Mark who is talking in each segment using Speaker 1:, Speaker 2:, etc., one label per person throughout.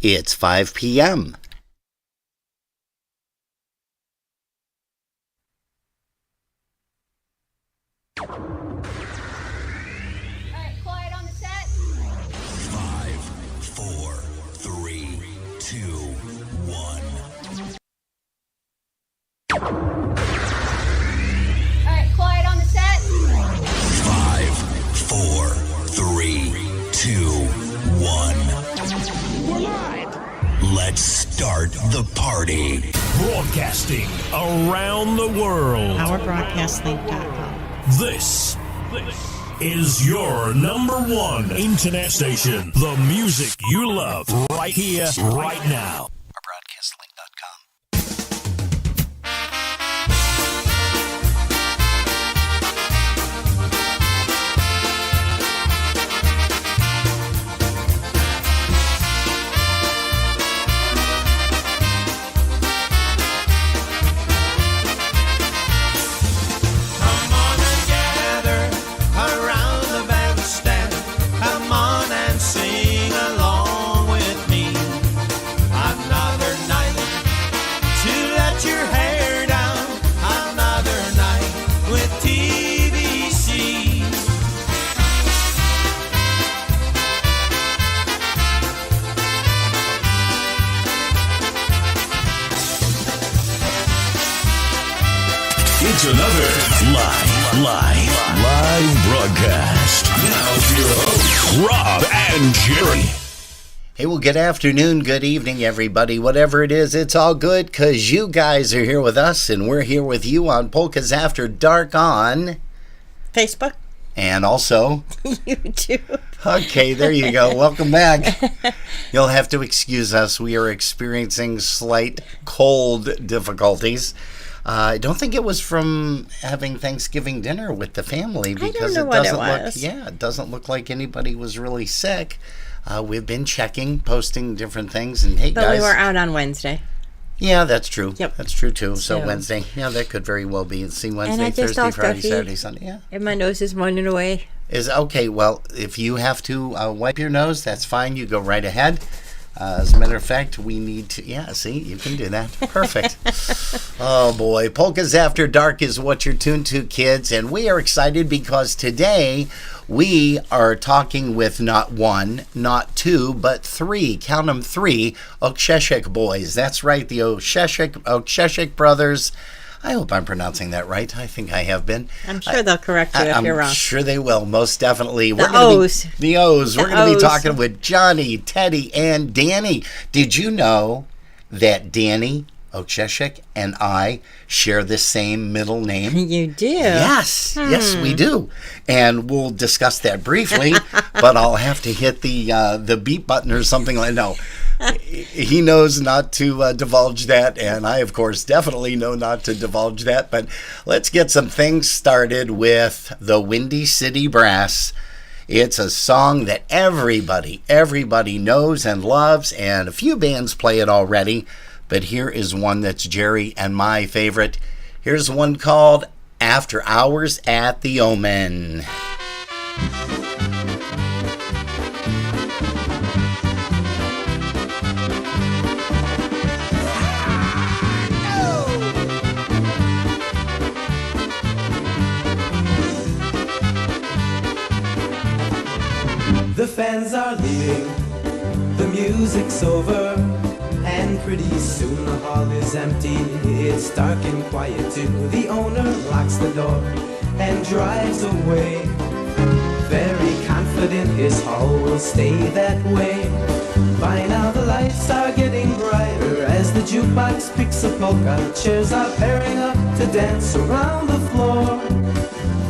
Speaker 1: It's 5 p.m.
Speaker 2: All right, quiet on the set.
Speaker 3: 5, 4, 3, 2, 1.
Speaker 2: All right, quiet on the set.
Speaker 3: 5, 4, 3, 2, 1.
Speaker 4: We're live.
Speaker 3: Let's start the party.
Speaker 4: Broadcasting around the world.
Speaker 5: OurBroadcastLink.com.
Speaker 4: This is your number one internet station. The music you love right here, right now.
Speaker 3: OurBroadcastLink.com.
Speaker 4: It's another live broadcast. Now your hosts, Rob and Jerry.
Speaker 1: Hey, well, good afternoon, good evening, everybody. Whatever it is, it's all good because you guys are here with us and we're here with you on Polkas After Dark on
Speaker 5: Facebook.
Speaker 1: And also
Speaker 5: YouTube.
Speaker 1: Okay, there you go. Welcome back. You'll have to excuse us. We are experiencing slight cold difficulties. I don't think it was from having Thanksgiving dinner with the family because it doesn't look like anybody was really sick. We've been checking, posting different things, and hey,
Speaker 5: But
Speaker 1: guys,
Speaker 5: we were out on Wednesday.
Speaker 1: Yeah, that's true.
Speaker 5: Yep.
Speaker 1: That's true too. So
Speaker 5: So-
Speaker 1: Wednesday, yeah, that could very well be. See, Wednesday,
Speaker 5: I just
Speaker 1: Thursday,
Speaker 5: all
Speaker 1: Friday,
Speaker 5: stuffy.
Speaker 1: Saturday, Sunday. Yeah.
Speaker 5: And my nose is running away.
Speaker 1: Is okay. Well, if you have to wipe your nose, that's fine. You go right ahead. As a matter of fact, we need to. Yeah, see, you can do that. Perfect. Oh boy, Polkas After Dark is what you're tuned to, kids, and we are excited because today we are talking with not one, not two, but three. Count them, three Oksheshik boys. That's right, the Oksheshik brothers. I hope I'm pronouncing that right. I think I have been.
Speaker 5: I'm sure they'll correct you if you're wrong.
Speaker 1: I'm sure they will, most definitely.
Speaker 5: The O's.
Speaker 1: The O's. We're going to be
Speaker 5: O's.
Speaker 1: talking with Johnny, Teddy, and Danny. Did you know that Danny Oksheshik and I share the same middle name?
Speaker 5: You do?
Speaker 1: Yes, yes, we do. And we'll discuss that briefly, but I'll have to hit the beep button or something like no. He knows not to divulge that, and I, of course, definitely know not to divulge that. But let's get some things started with the Windy City Brass. It's a song that everybody knows and loves, and a few bands play it already. But here is one that's Jerry and my favorite. Here's one called After Hours at the Omen.
Speaker 6: The fans are leaving, the music's over, and pretty soon the hall is empty. It's dark and quiet too. The owner locks the door and drives away, very confident his hall will stay that way. By now the lights are getting brighter as the jukebox picks a polka. Chairs are pairing up to dance around the floor.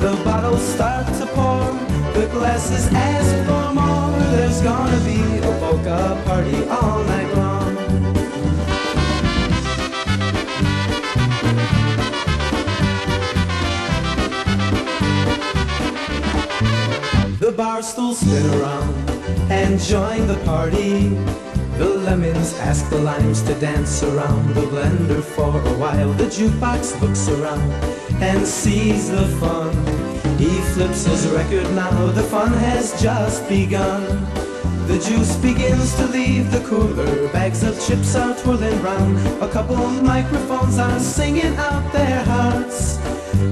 Speaker 6: The bottles start to pour, the glasses ask for more. There's gonna be a polka party all night long. The bar stools spin around and join the party. The lemons ask the limes to dance around the blender for a while. The jukebox looks around and sees the fun. He flips his record now, the fun has just begun. The juice begins to leave the cooler. Bags of chips are twirling round. A couple microphones are singing out their hearts.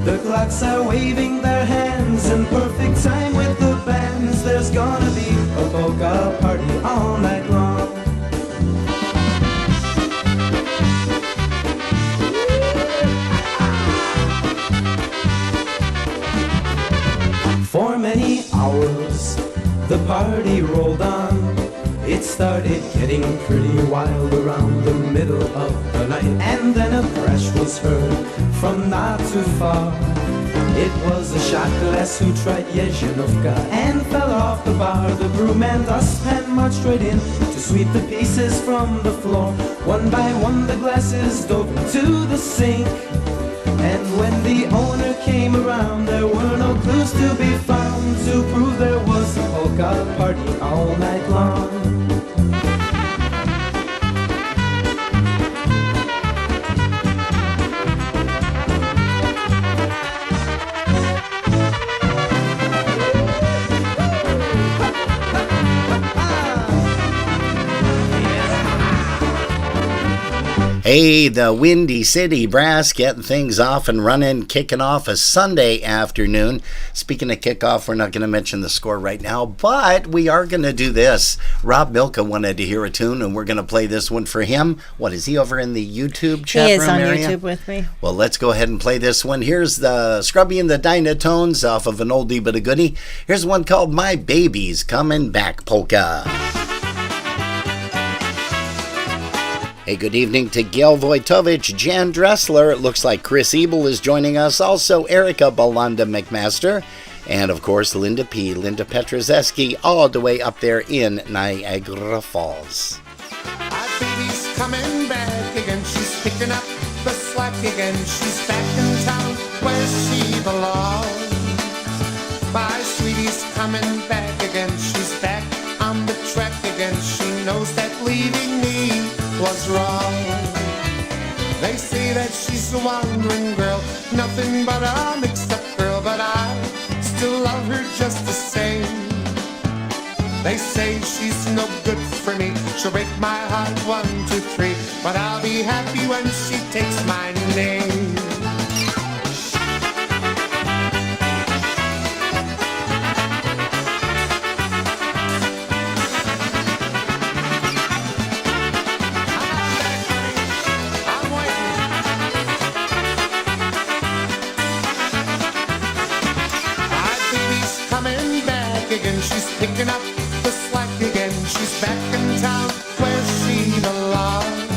Speaker 6: The clocks are waving their hands in perfect time with the bands. There's gonna be a polka party all night long. For many hours the party rolled on. It started getting pretty wild around the middle of the night, and then a crash was heard from not too far. It was a shot glass who tried Yezhinovka and fell off the bar. The brewman dustpan marched right in to sweep the pieces from the floor. One by one the glasses dove into the sink, and when the owner came around, there were no clues to be found to prove there was a polka party all night long.
Speaker 1: Hey, the Windy City Brass getting things off and running, kicking off a Sunday afternoon. Speaking of kickoff, we're not going to mention the score right now, but we are going to do this. Rob Milka wanted to hear a tune, and we're going to play this one for him. What, is he over in the YouTube chat room
Speaker 5: He is on
Speaker 1: area?
Speaker 5: YouTube with me.
Speaker 1: Well, let's go ahead and play this one. Here's the Scrubby and the Dynatones off of an oldie but a goodie. Here's one called My Baby's Coming Back Polka. Hey, good evening to Gail Wojtowicz, Jan Dressler. It looks like Chris Ebel is joining us. Also, Erica Belanda McMaster. And, of course, Linda P., Linda Petrozeski, all the way up there in Niagara Falls.
Speaker 7: Our baby's coming back again. She's picking up the slack again. She's back in town where she belongs. My sweetie's coming back again. She's back on the track again. She knows that leaving me was wrong. They say that she's a wandering girl, nothing but a mixed-up girl, but I still love her just the same. They say she's no good for me, she'll break my heart 1, 2, 3, but I'll be happy when she takes my name. She's picking up the slack again. She's back in town where she belongs.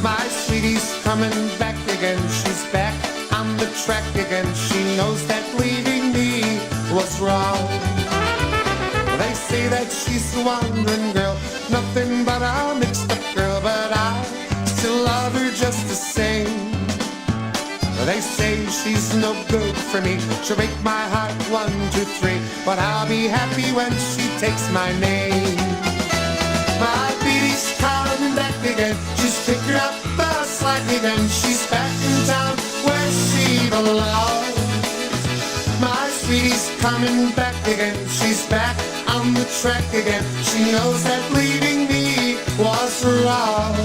Speaker 7: My sweetie's coming back again. She's back on the track again. She knows that leaving me was wrong. They say that she's a wandering girl, nothing but a mixed-up girl, but I still love her just the same. They say she's no good for me, she'll break my heart 1, 2, 3, but I'll be happy when she takes my name. My baby's coming back again, she's picking up the slack again. She's back in town where she belongs. My sweetie's coming back again, she's back on the track again. She knows that leaving me was wrong.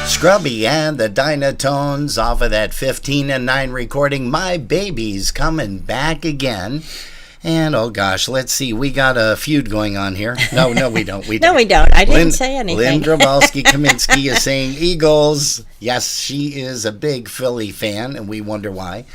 Speaker 1: Scrubby and the Dynatones off of that 15 and 9 recording, My Baby's Coming Back Again. And oh gosh, let's see. We got a feud going on here. No, we don't.
Speaker 5: No, we don't. I didn't say anything.
Speaker 1: Lynn Drabowski-Kaminsky is saying Eagles. Yes, she is a big Philly fan, and we wonder why.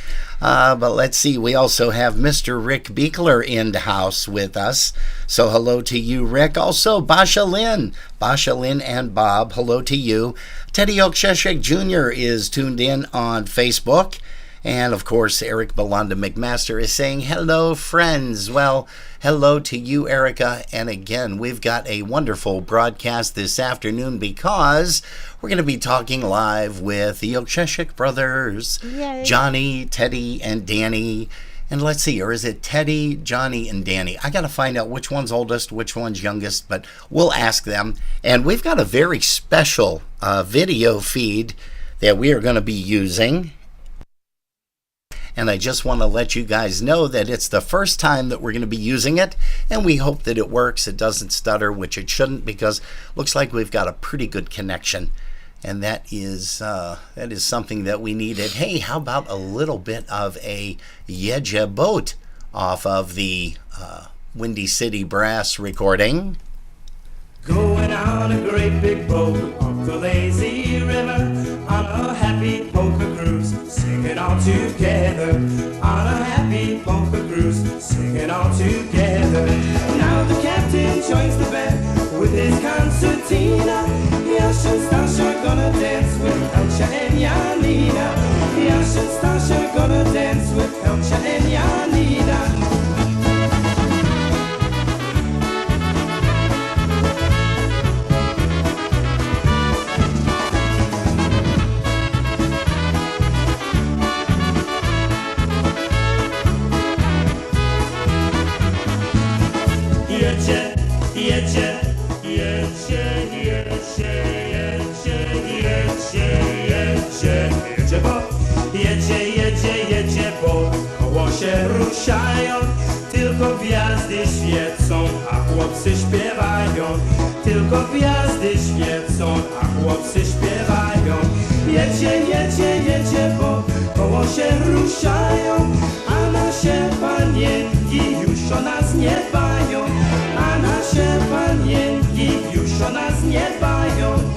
Speaker 1: But let's see. We also have Mr. Rick Beekler in the house with us. So hello to you, Rick. Also, Basha Lynn and Bob, hello to you. Teddy Oaksheshik Jr. is tuned in on Facebook. And, of course, Eric Belanda McMaster is saying, hello, friends. Well, hello to you, Erica. And, again, we've got a wonderful broadcast this afternoon because we're going to be talking live with the Oaksheshik brothers,
Speaker 5: Yay.
Speaker 1: Johnny, Teddy, and Danny. And let's see, or is it Teddy, Johnny, and Danny? I got to find out which one's oldest, which one's youngest, but we'll ask them. And we've got a very special video feed that we are going to be using. And I just want to let you guys know that it's the first time that we're going to be using it, and we hope that it works. It doesn't stutter, which it shouldn't, because it looks like we've got a pretty good connection, and that is something that we needed. Hey, how about a little bit of a Yeje boat off of the Windy City Brass recording?
Speaker 6: Going on a great big boat up the lazy river, on a happy polka cruise, singing all together. On a happy polka cruise, singing all together. Now the captain joins the band with his concertina. Yasha and Stasha are gonna dance with Elcha and Janina. Yasha and Stasha are gonna dance with Elcha and Janina. Jedzie, bo koło się ruszają. Tylko gwiazdy świecą, a chłopcy śpiewają. Tylko gwiazdy świecą, a chłopcy śpiewają. Jedzie, bo koło się ruszają. A nasze panienki już o nas nie dbają. A nasze panienki już o nas nie dbają.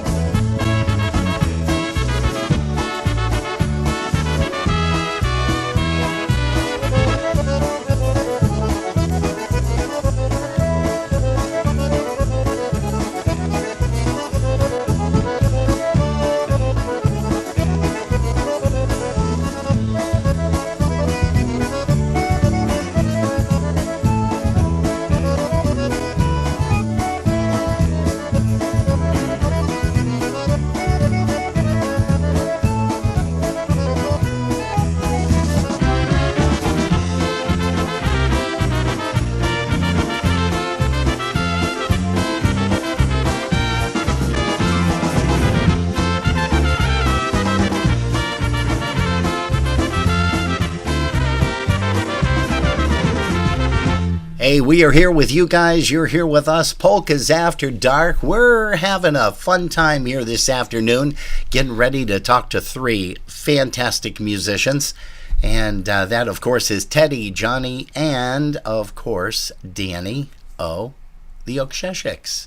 Speaker 1: Hey, we are here with you guys. You're here with us. Polkas After Dark. We're having a fun time here this afternoon, getting ready to talk to three fantastic musicians. And that, of course, is Teddy, Johnny, and, of course, Danny O, the Oaksheshiks.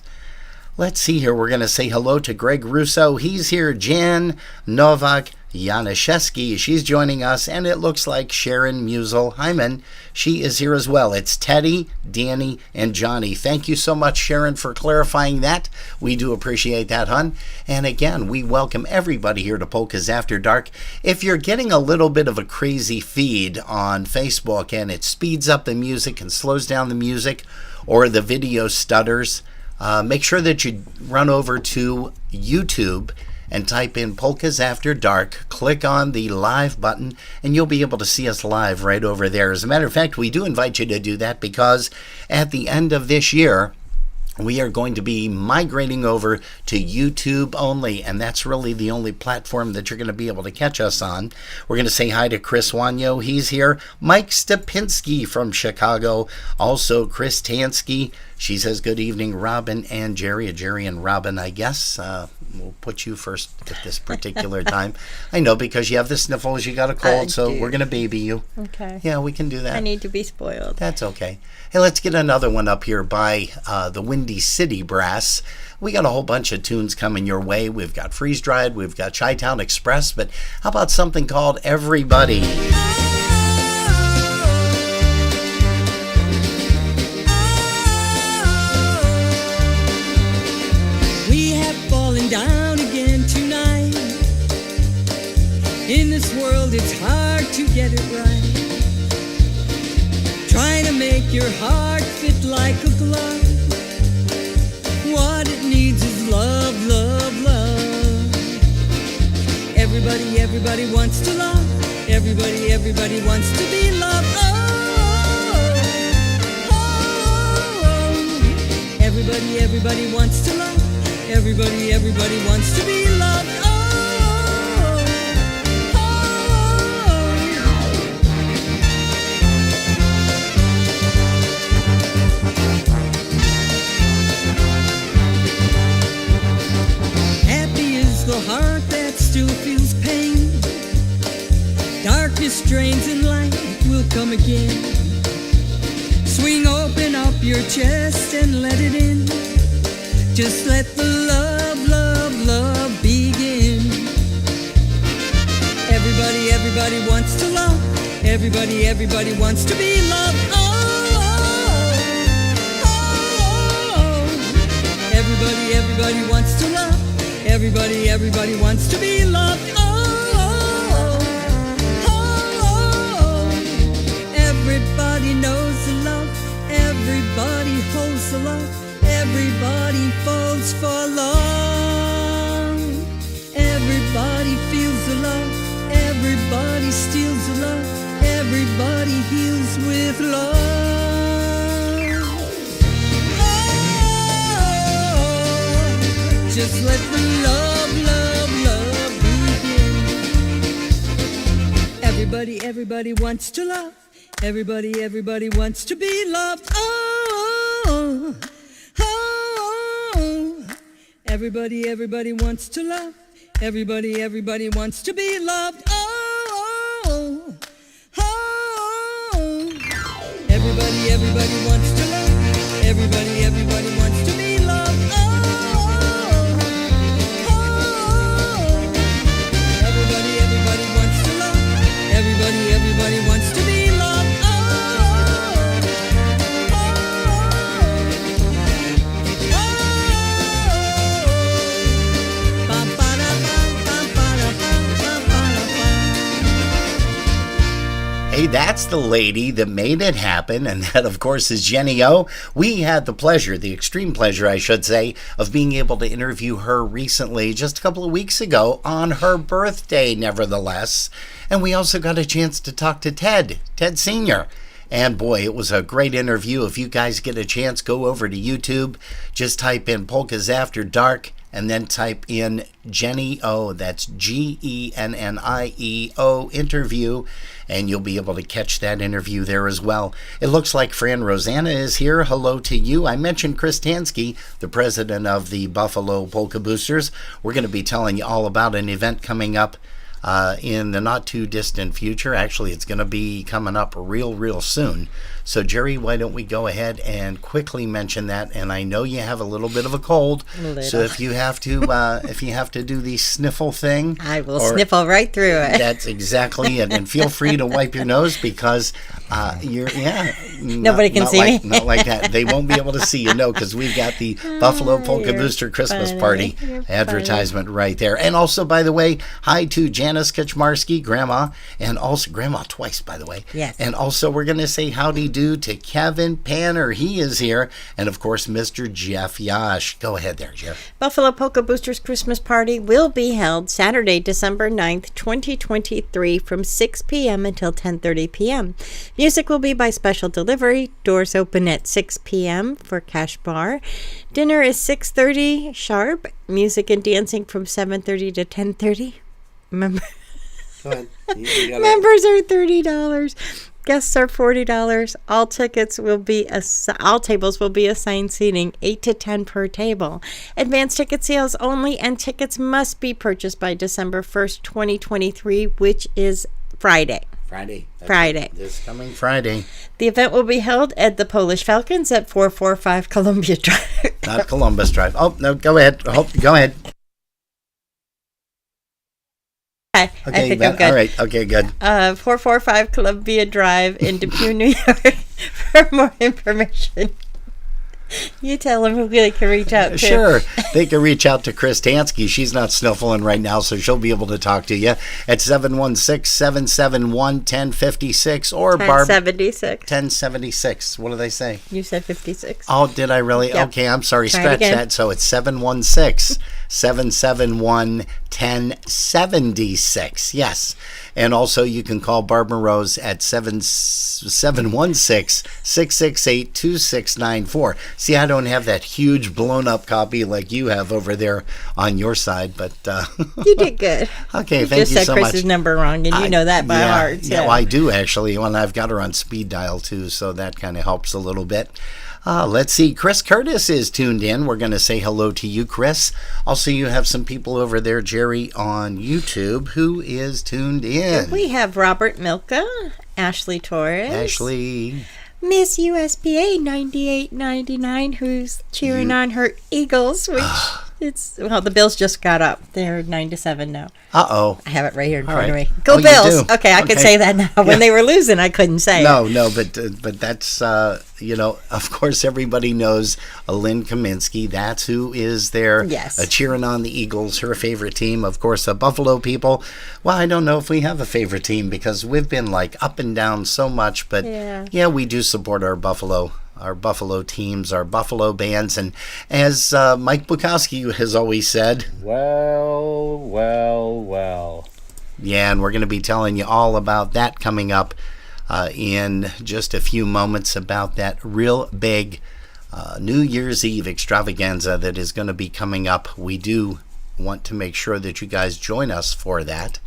Speaker 1: Let's see here. We're going to say hello to Greg Russo. He's here. Jan Novak Janaszewski. She's joining us. And it looks like Sharon Musel-Hyman. She is here as well. It's Teddy, Danny, and Johnny. Thank you so much, Sharon, for clarifying that. We do appreciate that, hon. And again, we welcome everybody here to Polkas After Dark. If you're getting a little bit of a crazy feed on Facebook and it speeds up the music and slows down the music, or the video stutters, make sure that you run over to YouTube and type in Polkas After Dark, click on the live button, and you'll be able to see us live right over there. As a matter of fact, we do invite you to do that because at the end of this year, we are going to be migrating over to YouTube only, and that's really the only platform that you're going to be able to catch us on. We're going to say hi to Chris Wanyo. He's here. Mike Stepinski from Chicago. Also, Chris Tansky. She says, good evening, Robin and Jerry. Jerry and Robin, I guess. We'll put you first at this particular time. I know, because you have the sniffles, you got a cold, so we're going to baby you.
Speaker 5: Okay.
Speaker 1: Yeah, we can do that.
Speaker 5: I need to be spoiled.
Speaker 1: That's okay. Hey, let's get another one up here by the Windy City Brass. We got a whole bunch of tunes coming your way. We've got Freeze Dried, we've got Chi-Town Express, but how about something called Everybody?
Speaker 8: We have fallen down again tonight. In this world it's hard to get it right. Trying to make your heart fit like a glove. What it needs is love, love, love. Everybody wants to love. Everybody wants to be loved. Oh, oh, oh. Everybody wants to love. Everybody wants to be loved. Oh, oh, oh. Happy is the heart that still feels pain. Darkness drains and light will come again. Swing open up your chest and let it in. Just let the love, love, love begin. Everybody wants to love. Everybody wants to be loved. Oh, oh, oh. Everybody wants to love. Everybody wants to be loved. Oh, oh, oh. Everybody knows the love. Everybody holds the love. Everybody falls for love. Everybody feels the love. Everybody steals the love. Everybody heals with love. Oh, just let the love, love, love begin. Everybody wants to love. Everybody wants to be loved. Oh, oh. Everybody wants to love. Everybody wants to be loved. Oh, oh. Everybody wants to love. Everybody wants to be loved. Oh, oh. Everybody wants to love. Everybody wants to be loved. Oh,
Speaker 1: Hey, that's the lady that made it happen, and that, of course, is Jenny O. We had the pleasure, the extreme pleasure, I should say, of being able to interview her recently, just a couple of weeks ago, on her birthday, nevertheless. And we also got a chance to talk to Ted Sr., and boy, it was a great interview. If you guys get a chance, go over to YouTube, just type in Polkas After Dark, and then type in Jenny O, that's GENNIEO interview, and you'll be able to catch that interview there as well. It looks like Fran Rosanna is here. Hello to you. I mentioned Chris Tansky, the president of the Buffalo Polka Boosters. We're going to be telling you all about an event coming up in the not too distant future. Actually, it's going to be coming up real soon. So Jerry, why don't we go ahead and quickly mention that? And I know you have a little bit of a cold, so if you have to do the sniffle thing,
Speaker 5: I will sniffle right through it.
Speaker 1: That's exactly it. And feel free to wipe your nose, because
Speaker 5: nobody can see me.
Speaker 1: Not like that. They won't be able to see you, no, because we've got the Buffalo Polka Booster Christmas Party advertisement right there. And also, by the way, hi to Janice Kaczmarski, Grandma, and also Grandma twice, by the way.
Speaker 5: Yes.
Speaker 1: And also, we're going to say howdy do to Kevin Panner. He is here. And of course, Mr. Jeff Yash. Go ahead there, Jeff.
Speaker 5: Buffalo Polka Boosters Christmas Party will be held Saturday, December 9th, 2023 from 6 p.m. until 10:30 p.m. Music will be by special delivery. Doors open at 6 p.m. for cash bar. Dinner is 6:30 sharp. Music and dancing from 7:30 to 10:30. Remember?
Speaker 1: Go ahead.
Speaker 5: Members are $30. Guests are $40. All tables will be assigned seating, 8 to 10 per table. Advanced ticket sales only, and tickets must be purchased by December 1st, 2023, which is Friday. Friday.
Speaker 1: This coming Friday.
Speaker 5: The event will be held at the Polish Falcons at 445 Columbia Drive.
Speaker 1: Not Columbus Drive. Oh, no, go ahead. Go ahead.
Speaker 5: I think I'm good.
Speaker 1: All right. Okay, good.
Speaker 5: 445 Columbia Drive in Depew, New York. For more information, you tell them who they can reach out to.
Speaker 1: Sure. They can reach out to Chris Tansky. She's not sniffling right now, so she'll be able to talk to you at 716-771-1056 or
Speaker 5: 1076.
Speaker 1: 1076. What do they say?
Speaker 5: You said 56.
Speaker 1: Oh, did I really?
Speaker 5: Yep.
Speaker 1: Okay, I'm sorry.
Speaker 5: Try it
Speaker 1: Scratch
Speaker 5: again.
Speaker 1: that. So it's 716-771-1076. Yes. And also you can call Barbara Rose at 716-668-2694. See, I don't have that huge blown up copy like you have over there on your side, but
Speaker 5: You did good.
Speaker 1: okay,
Speaker 5: You
Speaker 1: thank
Speaker 5: just
Speaker 1: you
Speaker 5: said
Speaker 1: so
Speaker 5: Chris's
Speaker 1: much.
Speaker 5: number wrong, and you know that by heart.
Speaker 1: Yeah, well, I do actually. Well, I've got her on speed dial too, so that kind of helps a little bit. Let's see. Chris Curtis is tuned in. We're going to say hello to you, Chris. Also, you have some people over there, Jerry, on YouTube, who is tuned in.
Speaker 5: We have Robert Milka, Ashley Torres,
Speaker 1: Ashley.
Speaker 5: Miss USPA 9899, who's cheering on her Eagles, which the Bills just got up. They're 9-7 now.
Speaker 1: Uh-oh.
Speaker 5: I have it right here in
Speaker 1: All
Speaker 5: front
Speaker 1: right.
Speaker 5: of me. Go
Speaker 1: Oh, you
Speaker 5: Bills!
Speaker 1: do?
Speaker 5: Okay, I could
Speaker 1: Okay.
Speaker 5: say that now. When they were losing, I couldn't say it.
Speaker 1: No, but that's, of course, everybody knows Lynn Kaminsky. That's who is there
Speaker 5: Yes.
Speaker 1: cheering on the Eagles, her favorite team. Of course, the Buffalo people. Well, I don't know if we have a favorite team because we've been like up and down so much. But yeah we do support our Buffalo teams, our Buffalo bands. And as Mike Bukowski has always said,
Speaker 9: Well.
Speaker 1: yeah, and we're going to be telling you all about that coming up in just a few moments, about that real big New Year's Eve extravaganza that is going to be coming up. We do want to make sure that you guys join us for that.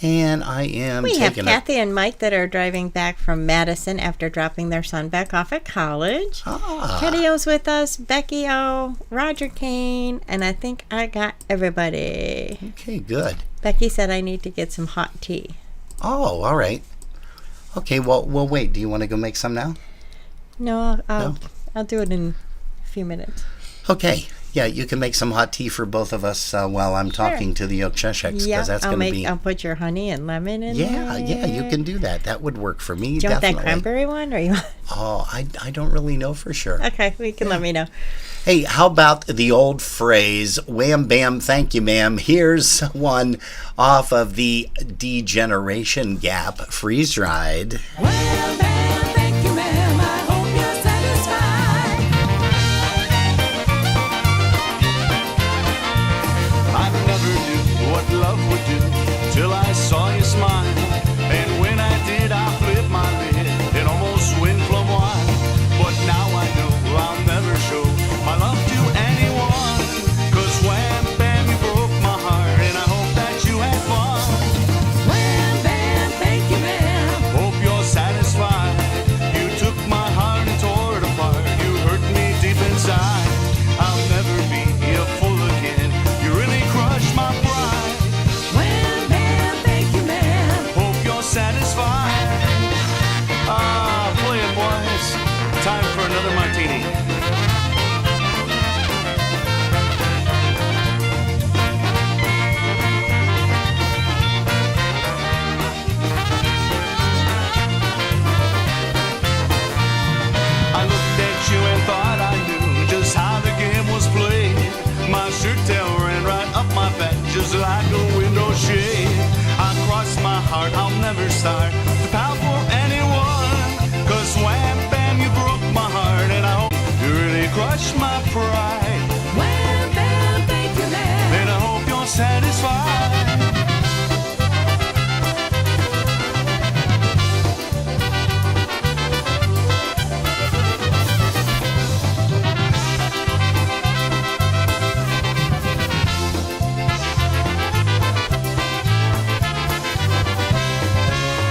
Speaker 1: And I am
Speaker 5: We have
Speaker 1: taking
Speaker 5: Kathy and Mike that are driving back from Madison after dropping their son back off at college. Teddy O's with us, Becky O, Roger Kane, and I think I got everybody.
Speaker 1: Okay, good.
Speaker 5: Becky said I need to get some hot tea.
Speaker 1: Oh, all right. Okay, well, wait. Do you want to go make some now?
Speaker 5: No,
Speaker 1: No?
Speaker 5: I'll do it in a few minutes.
Speaker 1: Okay. Yeah, you can make some hot tea for both of us while I'm talking to the Okshesheks, because that's going to be...
Speaker 5: I'll put your honey and lemon in there.
Speaker 1: Yeah, you can do that. That would work for me,
Speaker 5: Do you want
Speaker 1: definitely.
Speaker 5: that cranberry one? Or you want...
Speaker 1: Oh, I don't really know for sure.
Speaker 5: Okay, you can let me know.
Speaker 1: Hey, how about the old phrase, wham, bam, thank you, ma'am? Here's one off of the Degeneration Gap Freeze Ride.
Speaker 8: Well, ma'am, thank you, ma'am. I hope you're satisfied.
Speaker 10: I never knew what love would do till I saw you smile. And when I did, I flipped my lid and almost went plum wild. But now I know I'll never show my love to anyone. 'Cause wham, bam, you broke my heart, and I hope that you had fun.
Speaker 8: Well, ma'am, thank you, ma'am.
Speaker 10: Hope you're satisfied. You took my heart and tore it apart. You hurt me deep inside. I'll never be a fool again. You really crushed my pride.
Speaker 8: Well, ma'am, thank you, ma'am.
Speaker 10: Hope you're satisfied. Play it, boys. Time for another martini. I looked at you and thought I knew just how the game was played. My shirt tail ran right up my back just like a window shade. I crossed my heart, I'll never start to pout for anyone. 'Cause wham, bam, you broke my heart, and I hope you really crushed my pride.
Speaker 8: Well, ma'am, thank you, ma'am.
Speaker 10: And I hope you're satisfied.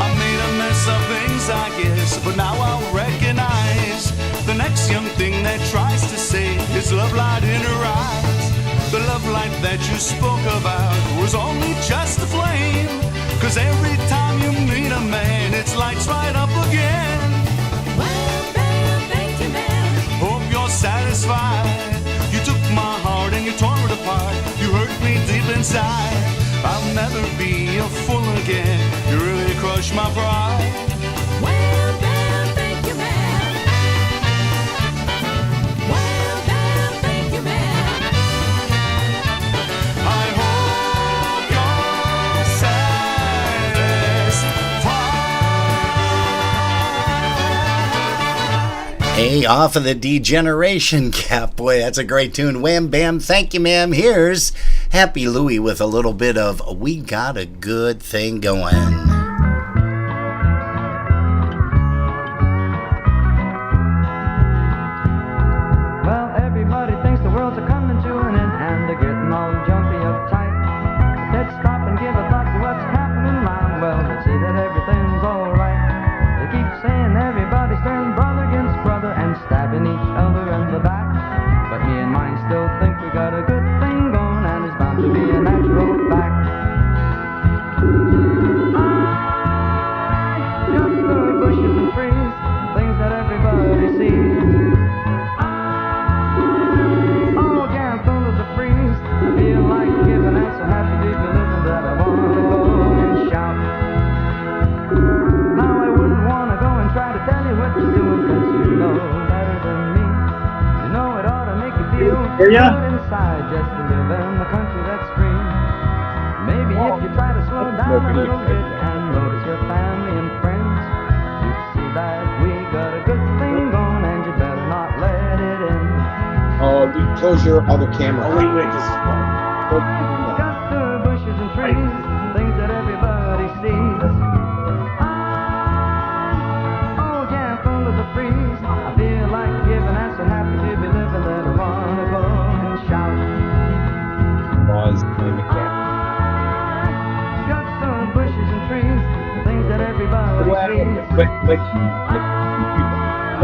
Speaker 10: I may that tries to say his love light in her eyes. The love light that you spoke about was only just a flame. 'Cause every time you meet a man, it's lights right up again.
Speaker 8: Well, babe, thank you, man.
Speaker 10: Hope you're satisfied. You took my heart and you tore it apart. You hurt me deep inside. I'll never be a fool again. You really crushed my pride.
Speaker 8: Well, babe, thank you, man. Well, babe, thank you, man.
Speaker 10: I hope you're satisfied.
Speaker 1: Hey, off of the Degeneration Cap. Boy, that's a great tune. Wham Bam, thank you, ma'am. Here's Happy Louie with a little bit of We Got a Good Thing Going.
Speaker 6: Well, everybody thinks the world's a coming to an end and they're getting all jumpy uptight. Let's stop and give a thought to what's happening around. Well, let's see that everything's alright. They keep saying everybody's turning brother against brother and stabbing each other in the back. But me and mine still think we got a good thing going and it's bound to be a natural fact. Just the bushes and trees, things that everybody sees. Oh, yeah, I'm full of the breeze. I feel like giving and so happy to be living that I wanna go and shout. Now I wouldn't wanna go and try to tell you what you're doing, 'cause you know better than me. You know it ought to make you feel good inside just to live in the country that's free. Maybe if you try to slow down a little bit and notice your family and friends, you'd see that we got a good thing going and you better not let it in.
Speaker 9: Oh, you close your other camera.
Speaker 6: Got the bushes and trees, things that everybody sees. Oh, yeah, full of the breeze. I feel like giving and so happy to be living that I wanna go and shout. Got the bushes and trees, things that everybody sees.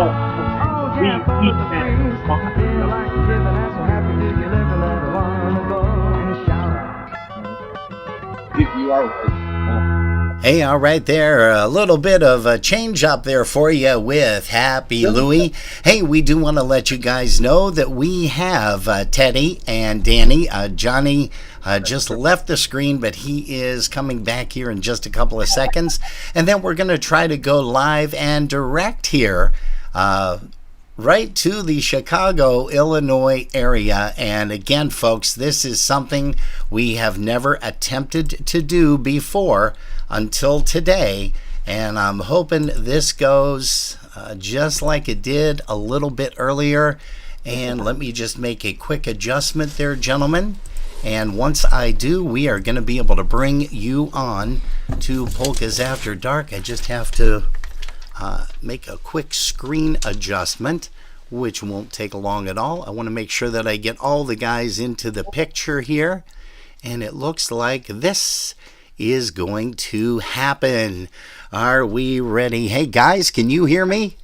Speaker 6: Oh, yeah, full of the breeze. I feel like giving and so happy to be living that I wanna go and shout.
Speaker 9: You are right.
Speaker 1: Hey, all right there. A little bit of a change up there for you with Happy Louie. Hey, we do want to let you guys know that we have Teddy and Danny. Johnny just left the screen, but he is coming back here in just a couple of seconds. And then we're going to try to go live and direct here right to the Chicago, Illinois area. And again, folks, this is something we have never attempted to do before until today. And I'm hoping this goes just like it did a little bit earlier. And let me just make a quick adjustment there, gentlemen. And once I do, we are going to be able to bring you on to Polkas After Dark. I just have to make a quick screen adjustment, which won't take long at all. I want to make sure that I get all the guys into the picture here. And it looks like this is going to happen. Are we ready? Hey, guys, can you hear me?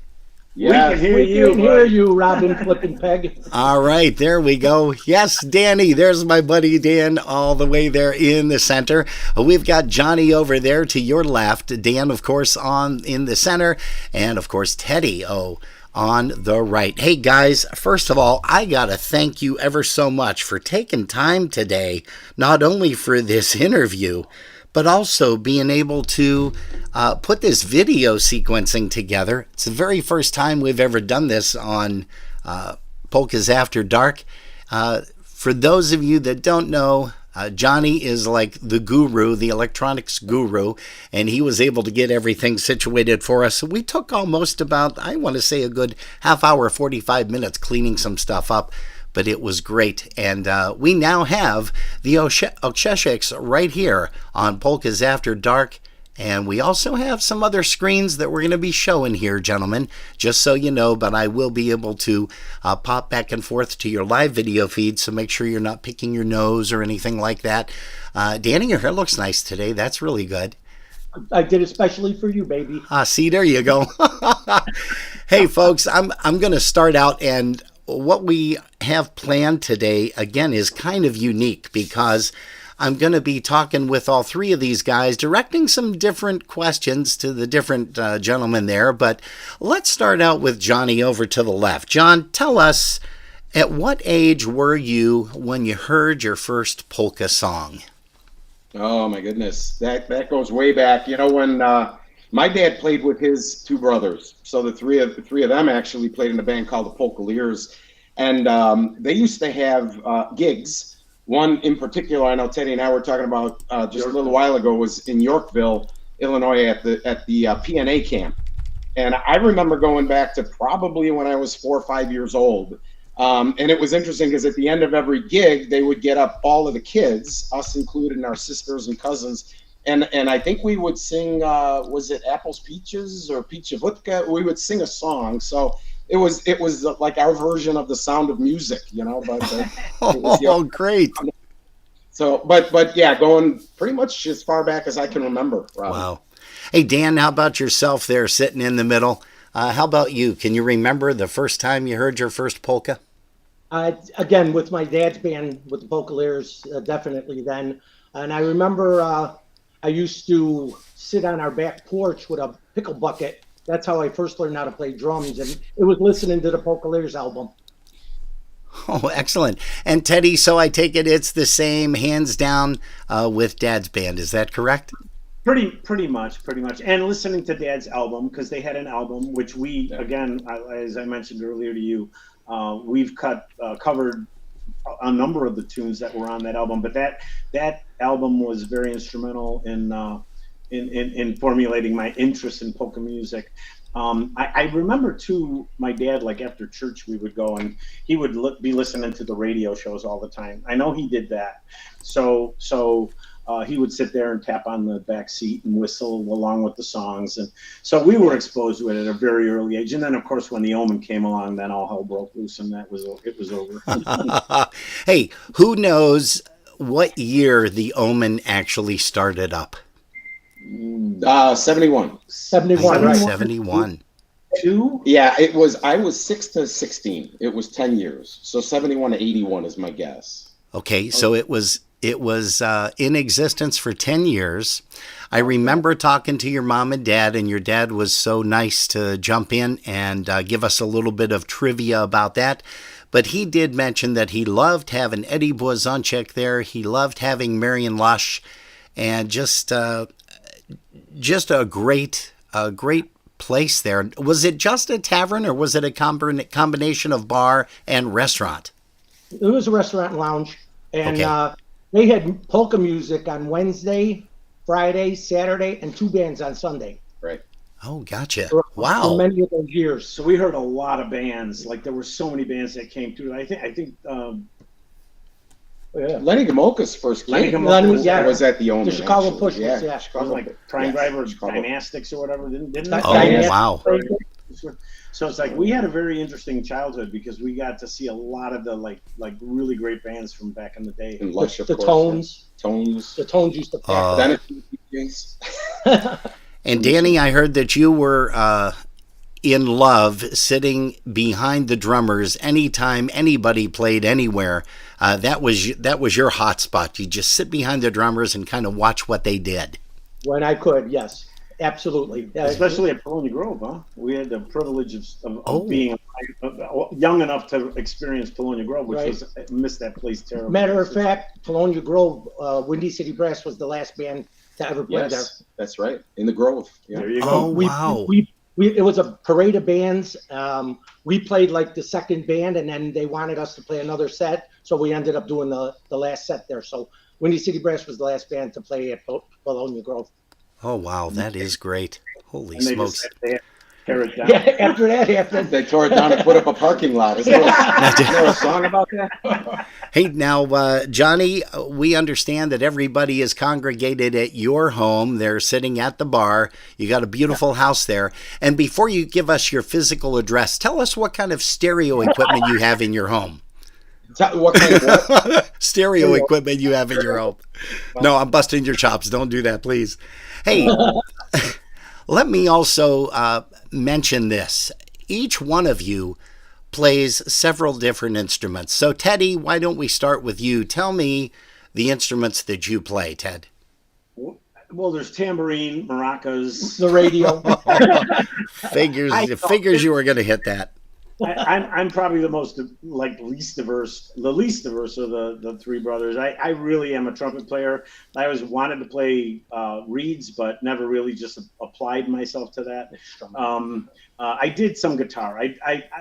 Speaker 9: Yes, we can hear you, Robin Flippin' Peg.
Speaker 1: All right, there we go. Yes, Danny, there's my buddy Dan all the way there in the center. We've got Johnny over there to your left, Dan, of course, in the center, and, of course, Teddy, on the right. Hey, guys, first of all, I got to thank you ever so much for taking time today, not only for this interview, but also being able to put this video sequencing together. It's the very first time we've ever done this on Polkas After Dark. For those of you that don't know, Johnny is like the guru, the electronics guru, and he was able to get everything situated for us. We took almost about, I want to say, a good half hour, 45 minutes cleaning some stuff up. But it was great. And we now have the Oksheshiks right here on Polkas After Dark. And we also have some other screens that we're going to be showing here, gentlemen, just so you know. But I will be able to pop back and forth to your live video feed, so make sure you're not picking your nose or anything like that. Danny, your hair looks nice today. That's really good.
Speaker 9: I did especially for you, baby.
Speaker 1: See, there you go. Hey, folks, I'm going to start out, and what we have planned today, again, is kind of unique because I'm going to be talking with all three of these guys, directing some different questions to the different gentlemen there. But let's start out with Johnny over to the left. John, tell us, at what age were you when you heard your first polka song?
Speaker 11: Oh my goodness, that goes way back. You know, when my dad played with his two brothers, so the three of them actually played in a band called the Polkas, and they used to have gigs. One in particular, I know Teddy and I were talking about just a little while ago, was in Yorkville, Illinois, at the PNA camp, and I remember going back to probably when I was 4 or 5 years old. And it was interesting because at the end of every gig, they would get up all of the kids, us included, and our sisters and cousins, and I think we would sing. Was it Apples Peaches or Peach Vodka? We would sing a song. So it was like our version of The Sound of Music, you know. But
Speaker 1: Great.
Speaker 11: So, but yeah, going pretty much as far back as I can remember. Rob.
Speaker 1: Wow. Hey Dan, how about yourself there, sitting in the middle? How about you? Can you remember the first time you heard your first polka?
Speaker 9: Again, with my dad's band, with the Polkas, definitely then. And I remember I used to sit on our back porch with a pickle bucket. That's how I first learned how to play drums. And it was listening to the Polkas album.
Speaker 1: Oh, excellent. And Teddy, so I take it it's the same, hands down, with Dad's band. Is that correct?
Speaker 12: Pretty much. And listening to Dad's album, because they had an album, which we, again, as I mentioned earlier to you, we've covered a number of the tunes that were on that album. But that album was very instrumental in formulating my interest in polka music. I remember too, my dad, like after church, we would go and he would be listening to the radio shows all the time. I know he did that. So he would sit there and tap on the back seat and whistle along with the songs. And so we were exposed to it at a very early age. And then, of course, when the Omen came along, then all hell broke loose and it was over.
Speaker 1: Hey, who knows what year the Omen actually started up?
Speaker 11: 71.
Speaker 1: 71.
Speaker 11: Two? Yeah, it was. I was 6 to 16. It was 10 years. So 71 to 81 is my guess.
Speaker 1: Okay, so it was in existence for 10 years. I remember talking to your mom and dad, and your dad was so nice to jump in and give us a little bit of trivia about that. But he did mention that he loved having Eddie Boazonchik there. He loved having Marion Lush, and just a great place there. Was it just a tavern, or was it a combination of bar and restaurant?
Speaker 9: It was a restaurant and lounge, and they had polka music on Wednesday, Friday, Saturday, and 2 bands on Sunday.
Speaker 11: Right.
Speaker 1: Oh, gotcha.
Speaker 9: Wow. For many of those years.
Speaker 12: So we heard a lot of bands. Like there were so many bands that came through. I think.
Speaker 11: Lenny Gomulka's first gig was at the Omen.
Speaker 9: The Chicago
Speaker 11: actually.
Speaker 9: Push.
Speaker 11: Yeah.
Speaker 9: Yeah.
Speaker 12: Chicago, like Prime Driver, Dynastics or whatever, didn't it?
Speaker 1: Oh, wow.
Speaker 12: So it's like we had a very interesting childhood because we got to see a lot of the like really great bands from back in the day.
Speaker 11: And Lush, of
Speaker 9: the
Speaker 11: course.
Speaker 9: The Tones used to pack.
Speaker 1: And Danny, I heard that you were in love sitting behind the drummers anytime anybody played anywhere. That was your hot spot. You just sit behind the drummers and kind of watch what they did.
Speaker 9: When I could, yes. Absolutely.
Speaker 12: Especially at Polonia Grove, huh? We had the privilege of being young enough to experience Polonia Grove, which I missed that place terribly.
Speaker 9: Matter of fact, Polonia Grove, Windy City Brass was the last band to ever play there.
Speaker 11: That's right. In the Grove. Yeah.
Speaker 12: There you go.
Speaker 1: Oh, wow.
Speaker 9: It was a parade of bands. We played like the second band, and then they wanted us to play another set, so we ended up doing the last set there. So Windy City Brass was the last band to play at Polonia Grove.
Speaker 1: Oh, wow. That is great. Holy smokes.
Speaker 12: They tear it down.
Speaker 9: Yeah, after that happened.
Speaker 11: They tore it down and put up a parking lot. Is there a song about that?
Speaker 1: Hey, now, Johnny, we understand that everybody is congregated at your home. They're sitting at the bar. You got a beautiful house there. And before you give us your physical address, tell us what kind of stereo equipment you have in your home.
Speaker 11: What kind of what?
Speaker 1: Stereo equipment you have in your home. No, I'm busting your chops. Don't do that, please. Hey, let me also mention this. Each one of you plays several different instruments. So, Teddy, why don't we start with you? Tell me the instruments that you play, Ted.
Speaker 12: Well, there's tambourine, maracas,
Speaker 9: The radio.
Speaker 1: Figures you were going to hit that.
Speaker 12: I'm probably the most least diverse of the three brothers. I really am a trumpet player. I always wanted to play reeds, but never really just applied myself to that. I did some guitar.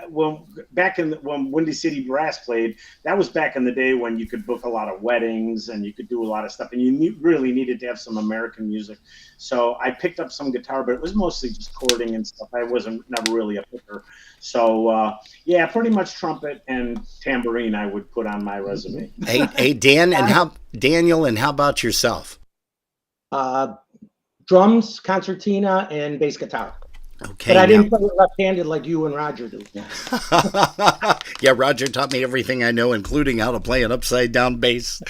Speaker 12: When Windy City Brass played, that was back in the day when you could book a lot of weddings and you could do a lot of stuff, and you really needed to have some American music. So I picked up some guitar, but it was mostly just chording and stuff. I wasn't never really a picker. So yeah, pretty much trumpet and tambourine I would put on my resume.
Speaker 1: Hey, Daniel, and how about yourself?
Speaker 9: Drums, concertina, and bass guitar.
Speaker 1: Okay,
Speaker 9: but I didn't play it left-handed like you and Roger do.
Speaker 1: Yeah, Roger taught me everything I know, including how to play an upside-down bass.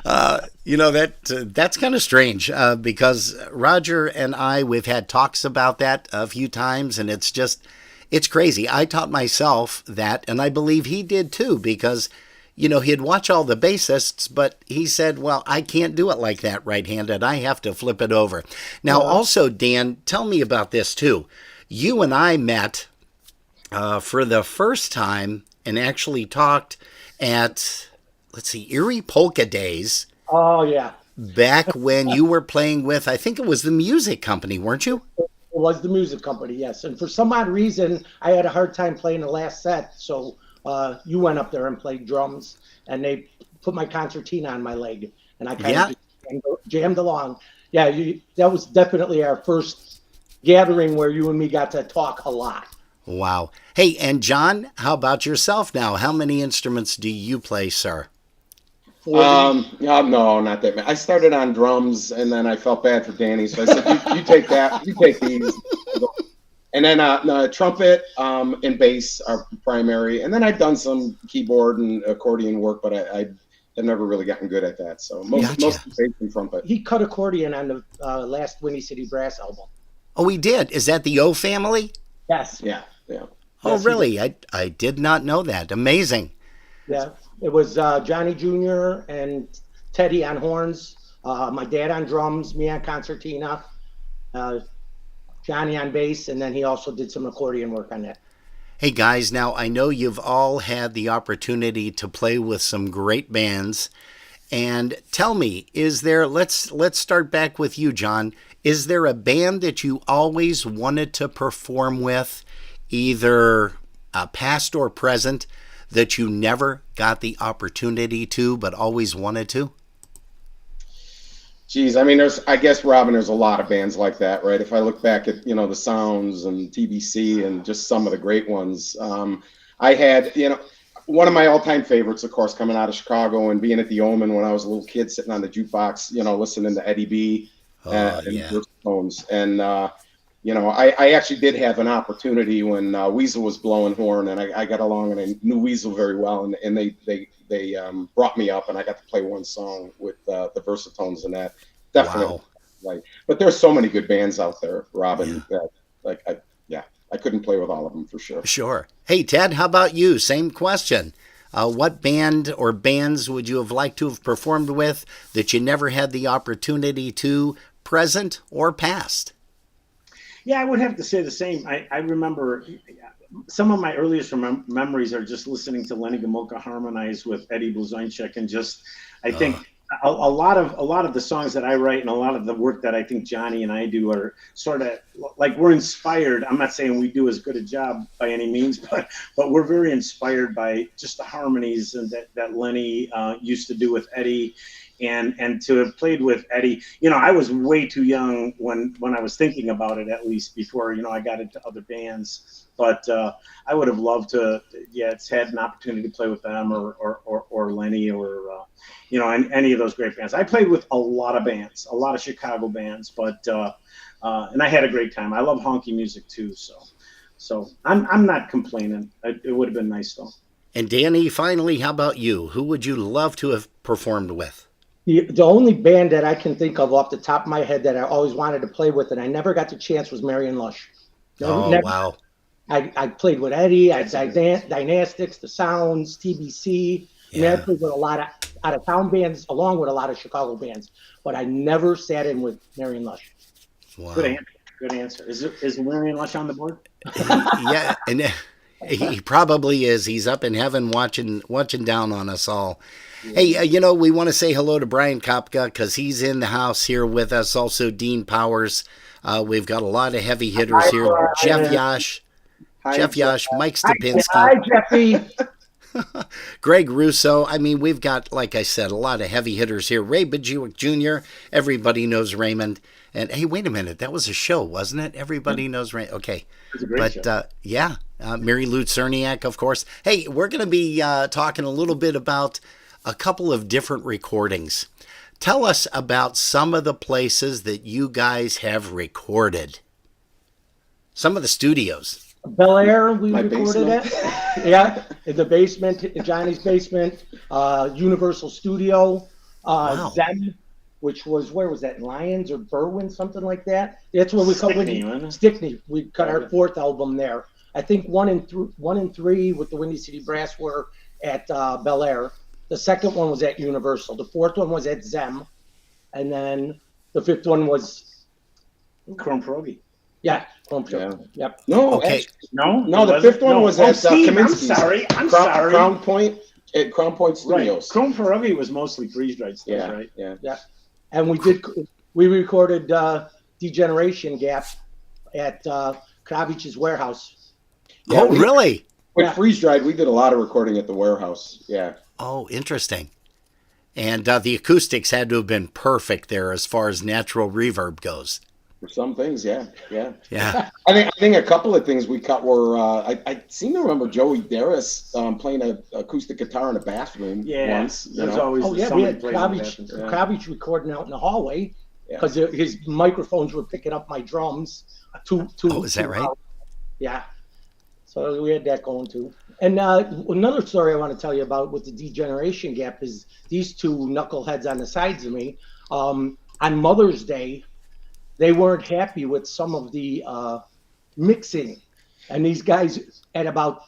Speaker 1: That's kind of strange because Roger and we've had talks about that a few times, and it's crazy. I taught myself that, and I believe he did too, because he'd watch all the bassists, but he said, well, I can't do it like that right-handed. I have to flip it over. Now, also, Dan, tell me about this too. You and I met for the first time and actually talked at, Erie Polka Days.
Speaker 9: Oh, yeah.
Speaker 1: Back when you were playing with, I think it was the music company, weren't you?
Speaker 9: It was the music company, yes. And for some odd reason, I had a hard time playing the last set, so you went up there and played drums, and they put my concertina on my leg, and I kind of jammed along. Yeah, that was definitely our first gathering where you and me got to talk a lot.
Speaker 1: Wow. Hey, and John, how about yourself now? How many instruments do you play, sir?
Speaker 11: No, not that many. I started on drums, and then I felt bad for Danny, so I said, you take that, you take these. And then trumpet and bass are primary. And then I've done some keyboard and accordion work, but I have never really gotten good at that. So most bass and trumpet.
Speaker 9: He cut accordion on the last Windy City Brass album.
Speaker 1: Oh, he did? Is that the O family?
Speaker 9: Yes.
Speaker 11: Yeah.
Speaker 1: Oh, really? I did not know that. Amazing.
Speaker 9: Yeah. It was Johnny Jr. and Teddy on horns, my dad on drums, me on concertina, Johnny on bass, and then he also did some accordion work on that.
Speaker 1: Hey, guys, now I know you've all had the opportunity to play with some great bands. And tell me, let's start back with you, John. Is there a band that you always wanted to perform with, either past or present, that you never got the opportunity to, but always wanted to?
Speaker 11: Geez, I mean, I guess, Robin, there's a lot of bands like that, right? If I look back at, the Sounds and TBC and just some of the great ones, I had, one of my all-time favorites, of course, coming out of Chicago and being at the Omen when I was a little kid sitting on the jukebox, listening to Eddie B. And Tones. And, I actually did have an opportunity when Weasel was blowing horn, and I got along and I knew Weasel very well, and they brought me up, and I got to play one song with the Versatones and that. Definitely.
Speaker 1: Wow.
Speaker 11: But there's so many good bands out there, Robin, that I couldn't play with all of them for sure.
Speaker 1: Sure. Hey, Ted, how about you? Same question. What band or bands would you have liked to have performed with that you never had the opportunity to, present or past?
Speaker 12: Yeah, I would have to say the same. I remember some of my earliest memories are just listening to Lenny Gomulka harmonize with Eddie Blazonczyk, and just I think a lot of the songs that I write and a lot of the work that I think Johnny and I do are sort of like we're inspired. I'm not saying we do as good a job by any means, but we're very inspired by just the harmonies and that Lenny used to do with Eddie. And to have played with Eddie, I was way too young when I was thinking about it, at least before, I got into other bands. But I would have loved to, it's had an opportunity to play with them or Lenny or, any of those great bands. I played with a lot of bands, a lot of Chicago bands, but and I had a great time. I love honky music too, so I'm not complaining. It would have been nice though.
Speaker 1: And Danny, finally, how about you? Who would you love to have performed with?
Speaker 9: The only band that I can think of off the top of my head that I always wanted to play with and I never got the chance was Marion Lush.
Speaker 1: Wow.
Speaker 9: I played with Eddie. I had Dynastics, The Sounds, TBC. I mean, I played with a lot of out of town bands, along with a lot of Chicago bands. But I never sat in with Marion Lush.
Speaker 1: Wow.
Speaker 12: Good answer. Is Marion Lush on the board?
Speaker 1: Yeah, and he probably is. He's up in heaven watching down on us all. Yeah. Hey, we want to say hello to Brian Kopka because he's in the house here with us. Also, Dean Powers. We've got a lot of heavy hitters here. Jeff Yash. Jeff Yash, Mike Stupinski.
Speaker 9: Hi, Jeffy.
Speaker 1: Greg Russo. I mean, we've got, like I said, a lot of heavy hitters here. Ray Bajiewicz Jr. Everybody knows Raymond. And hey, wait a minute. That was a show, wasn't it? Everybody knows Raymond. Okay.
Speaker 12: It was a great show.
Speaker 1: Mary Lou Cerniak, of course. Hey, we're going to be talking a little bit about a couple of different recordings. Tell us about some of the places that you guys have recorded. Some of the studios.
Speaker 9: Bel Air, we recorded it. Yeah, in the basement, in Johnny's basement. Universal Studio. Zen, which was, where was that? In Lyons or Berwyn, something like that. That's where we cut Stickney. We cut our fourth album there. I think one and three with the Windy City Brass were at Bel Air. The second one was at Universal. The fourth one was at Zem. And then the fifth one was
Speaker 12: Chrome Pierogi.
Speaker 9: Yeah, Chrome Pierogi. Yep.
Speaker 11: No,
Speaker 1: okay.
Speaker 11: No, the fifth one was at Kaminsky's.
Speaker 12: I'm sorry.
Speaker 11: Crown Point at Crown Point Studios.
Speaker 12: Right. Chrome Pierogi was mostly freeze-dried stuff, right?
Speaker 9: Yeah. And we recorded Degeneration Gap at Kravich's warehouse.
Speaker 1: Yeah, really?
Speaker 11: With freeze-dried, we did a lot of recording at the warehouse. Yeah.
Speaker 1: Oh, interesting. And the acoustics had to have been perfect there as far as natural reverb goes.
Speaker 11: For some things, yeah.
Speaker 1: I
Speaker 11: think a couple of things we cut were I seem to remember Joey Darris playing an acoustic guitar in a bathroom once.
Speaker 12: There's always
Speaker 9: we had Kravich recording out in the hallway because his microphones were picking up my drums.
Speaker 1: Is that right?
Speaker 9: Yeah. So we had that going too. And another story I want to tell you about with the Degeneration Gap is these two knuckleheads on the sides of me. On Mother's Day, they weren't happy with some of the mixing. And these guys at about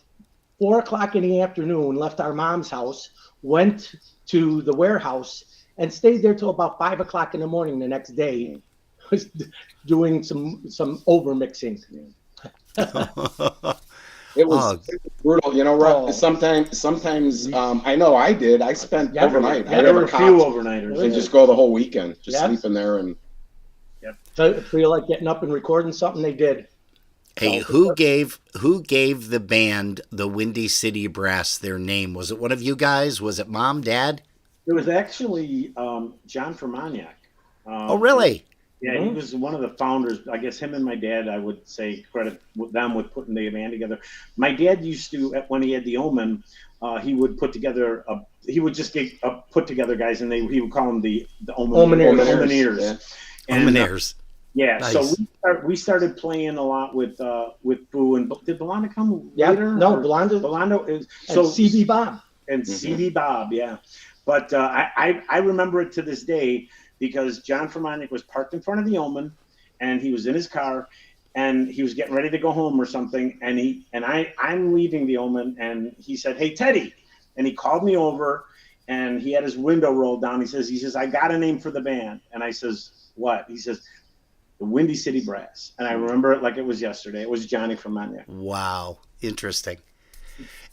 Speaker 9: 4:00 in the afternoon left our mom's house, went to the warehouse, and stayed there till about 5:00 in the morning the next day, doing some over mixing.
Speaker 11: It was brutal, Sometimes I know I did. I spent overnight.
Speaker 12: There were a few overnighters.
Speaker 11: And just go the whole weekend, just sleeping there and.
Speaker 9: So feel like getting up and recording something, they did.
Speaker 1: Hey, who gave the band the Windy City Brass their name? Was it one of you guys? Was it Mom, Dad?
Speaker 12: It was actually John Fermaniak.
Speaker 1: Oh, really?
Speaker 12: Yeah, he was one of the founders. I guess him and my dad, I would say, credit them with putting the band together. My dad used to, when he had the Omen, he would put together he would just get put together guys, and he would call them the Omeneers.
Speaker 1: Omeneers.
Speaker 12: Nice. So we started playing a lot with Boo, and did Belanda come later?
Speaker 9: No, Belanda is CB Bob.
Speaker 12: And CB Bob, yeah. But I remember it to this day because John Fermaniak was parked in front of the Omen, and he was in his car, and he was getting ready to go home or something, and I'm leaving the Omen, and he said, "Hey, Teddy," and he called me over, and he had his window rolled down. He says, "I got a name for the band," and I says, "What?" He says, the Windy City Brass. And I remember it like it was yesterday. It was Johnny from Mania.
Speaker 1: Wow. Interesting.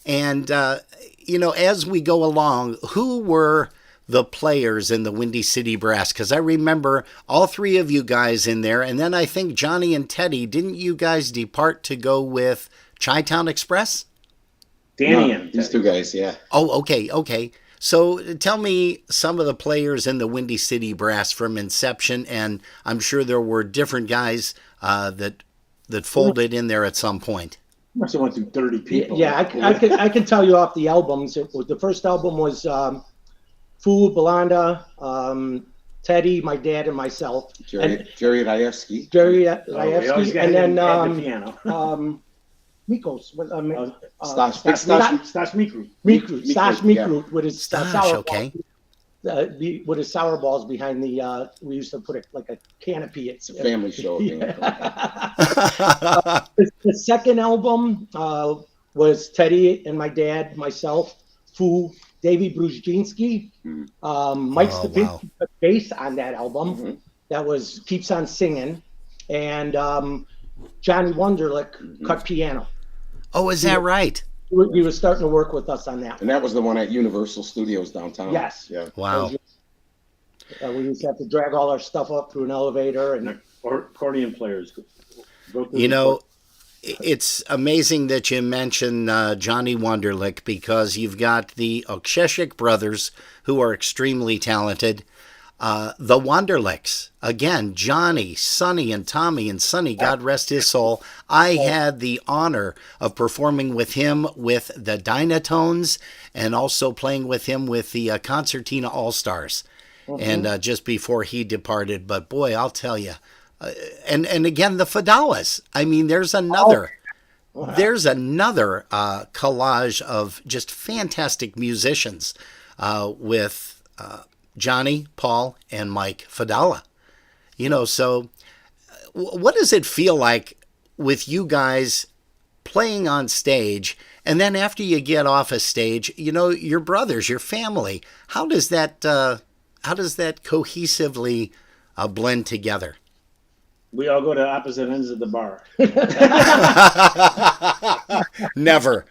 Speaker 1: And, as we go along, who were the players in the Windy City Brass? Because I remember all three of you guys in there. And then I think Johnny and Teddy, didn't you guys depart to go with Chi-Town Express?
Speaker 12: Danny and
Speaker 11: these two guys, yeah.
Speaker 1: Oh, okay. So tell me some of the players in the Windy City Brass from inception, and I'm sure there were different guys that folded in there at some point.
Speaker 12: Must have went through 30 people.
Speaker 9: Yeah, I can tell you off the albums. The first album was Fool, Belanda, Teddy, my dad, and myself.
Speaker 11: Jerry Rajewski.
Speaker 9: And then Mikos,
Speaker 12: Stash Mikrut
Speaker 9: with his
Speaker 1: Stash, okay.
Speaker 9: with his sour balls behind the. We used to put like a canopy.
Speaker 11: It's a family show.
Speaker 9: The second album was Teddy and my dad, myself, Foo, Davey Brzezinski, Mike Stepinski put bass on that album. That was Keeps on Singing, and Johnny Wonderlick cut piano.
Speaker 1: Oh, is that right?
Speaker 9: He was starting to work with us on that.
Speaker 11: And that was the one at Universal Studios downtown.
Speaker 9: Yes.
Speaker 11: Yeah.
Speaker 1: Wow.
Speaker 9: We used to have to drag all our stuff up through an elevator and
Speaker 12: accordion players.
Speaker 1: You know, it's amazing that you mention Johnny Wonderlick, because you've got the Oksheshik brothers, who are extremely talented. The Wonderlicks, again, Johnny, Sonny, and Tommy. And Sonny, God rest his soul, I had the honor of performing with him with the Dynatones and also playing with him with the Concertina All-Stars. And just before he departed. But boy, I'll tell you, and again, the Fidalas. I mean, there's another collage of just fantastic musicians with Johnny, Paul, and Mike Fidala. You know, so what does it feel like with you guys playing on stage, and then after you get off a stage, you know, your brothers, your family, how does that cohesively blend together?
Speaker 12: We all go to opposite ends of the bar.
Speaker 1: Never.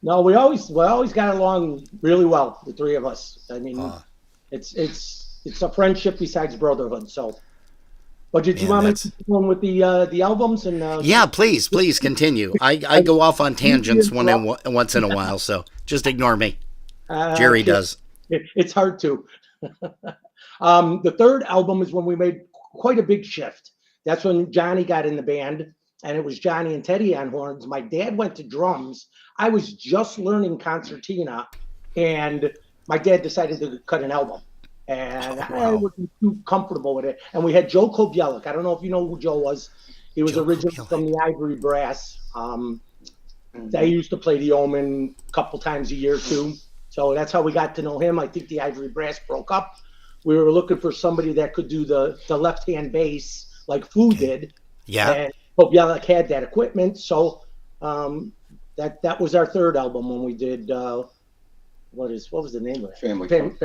Speaker 9: No, we always got along really well, the three of us. I mean, it's a friendship besides brotherhood. So, but did you want me to go on with the albums and?
Speaker 1: Yeah, please continue. I go off on tangents once in a while, so just ignore me. Jerry does.
Speaker 9: It's hard to. The third album is when we made quite a big shift. That's when Johnny got in the band, and it was Johnny and Teddy on horns. My dad went to drums. I was just learning concertina, and my dad decided to cut an album. And I wasn't too comfortable with it. And we had Joe Kobielek. I don't know if you know who Joe was. He was originally from the Ivory Brass. They used to play the Omen a couple times a year too. So that's how we got to know him. I think the Ivory Brass broke up. We were looking for somebody that could do the left-hand bass like Foo did.
Speaker 1: Yeah.
Speaker 9: And Kobielek had that equipment. So that was our third album when we did what was the name of it?
Speaker 11: Family Fun.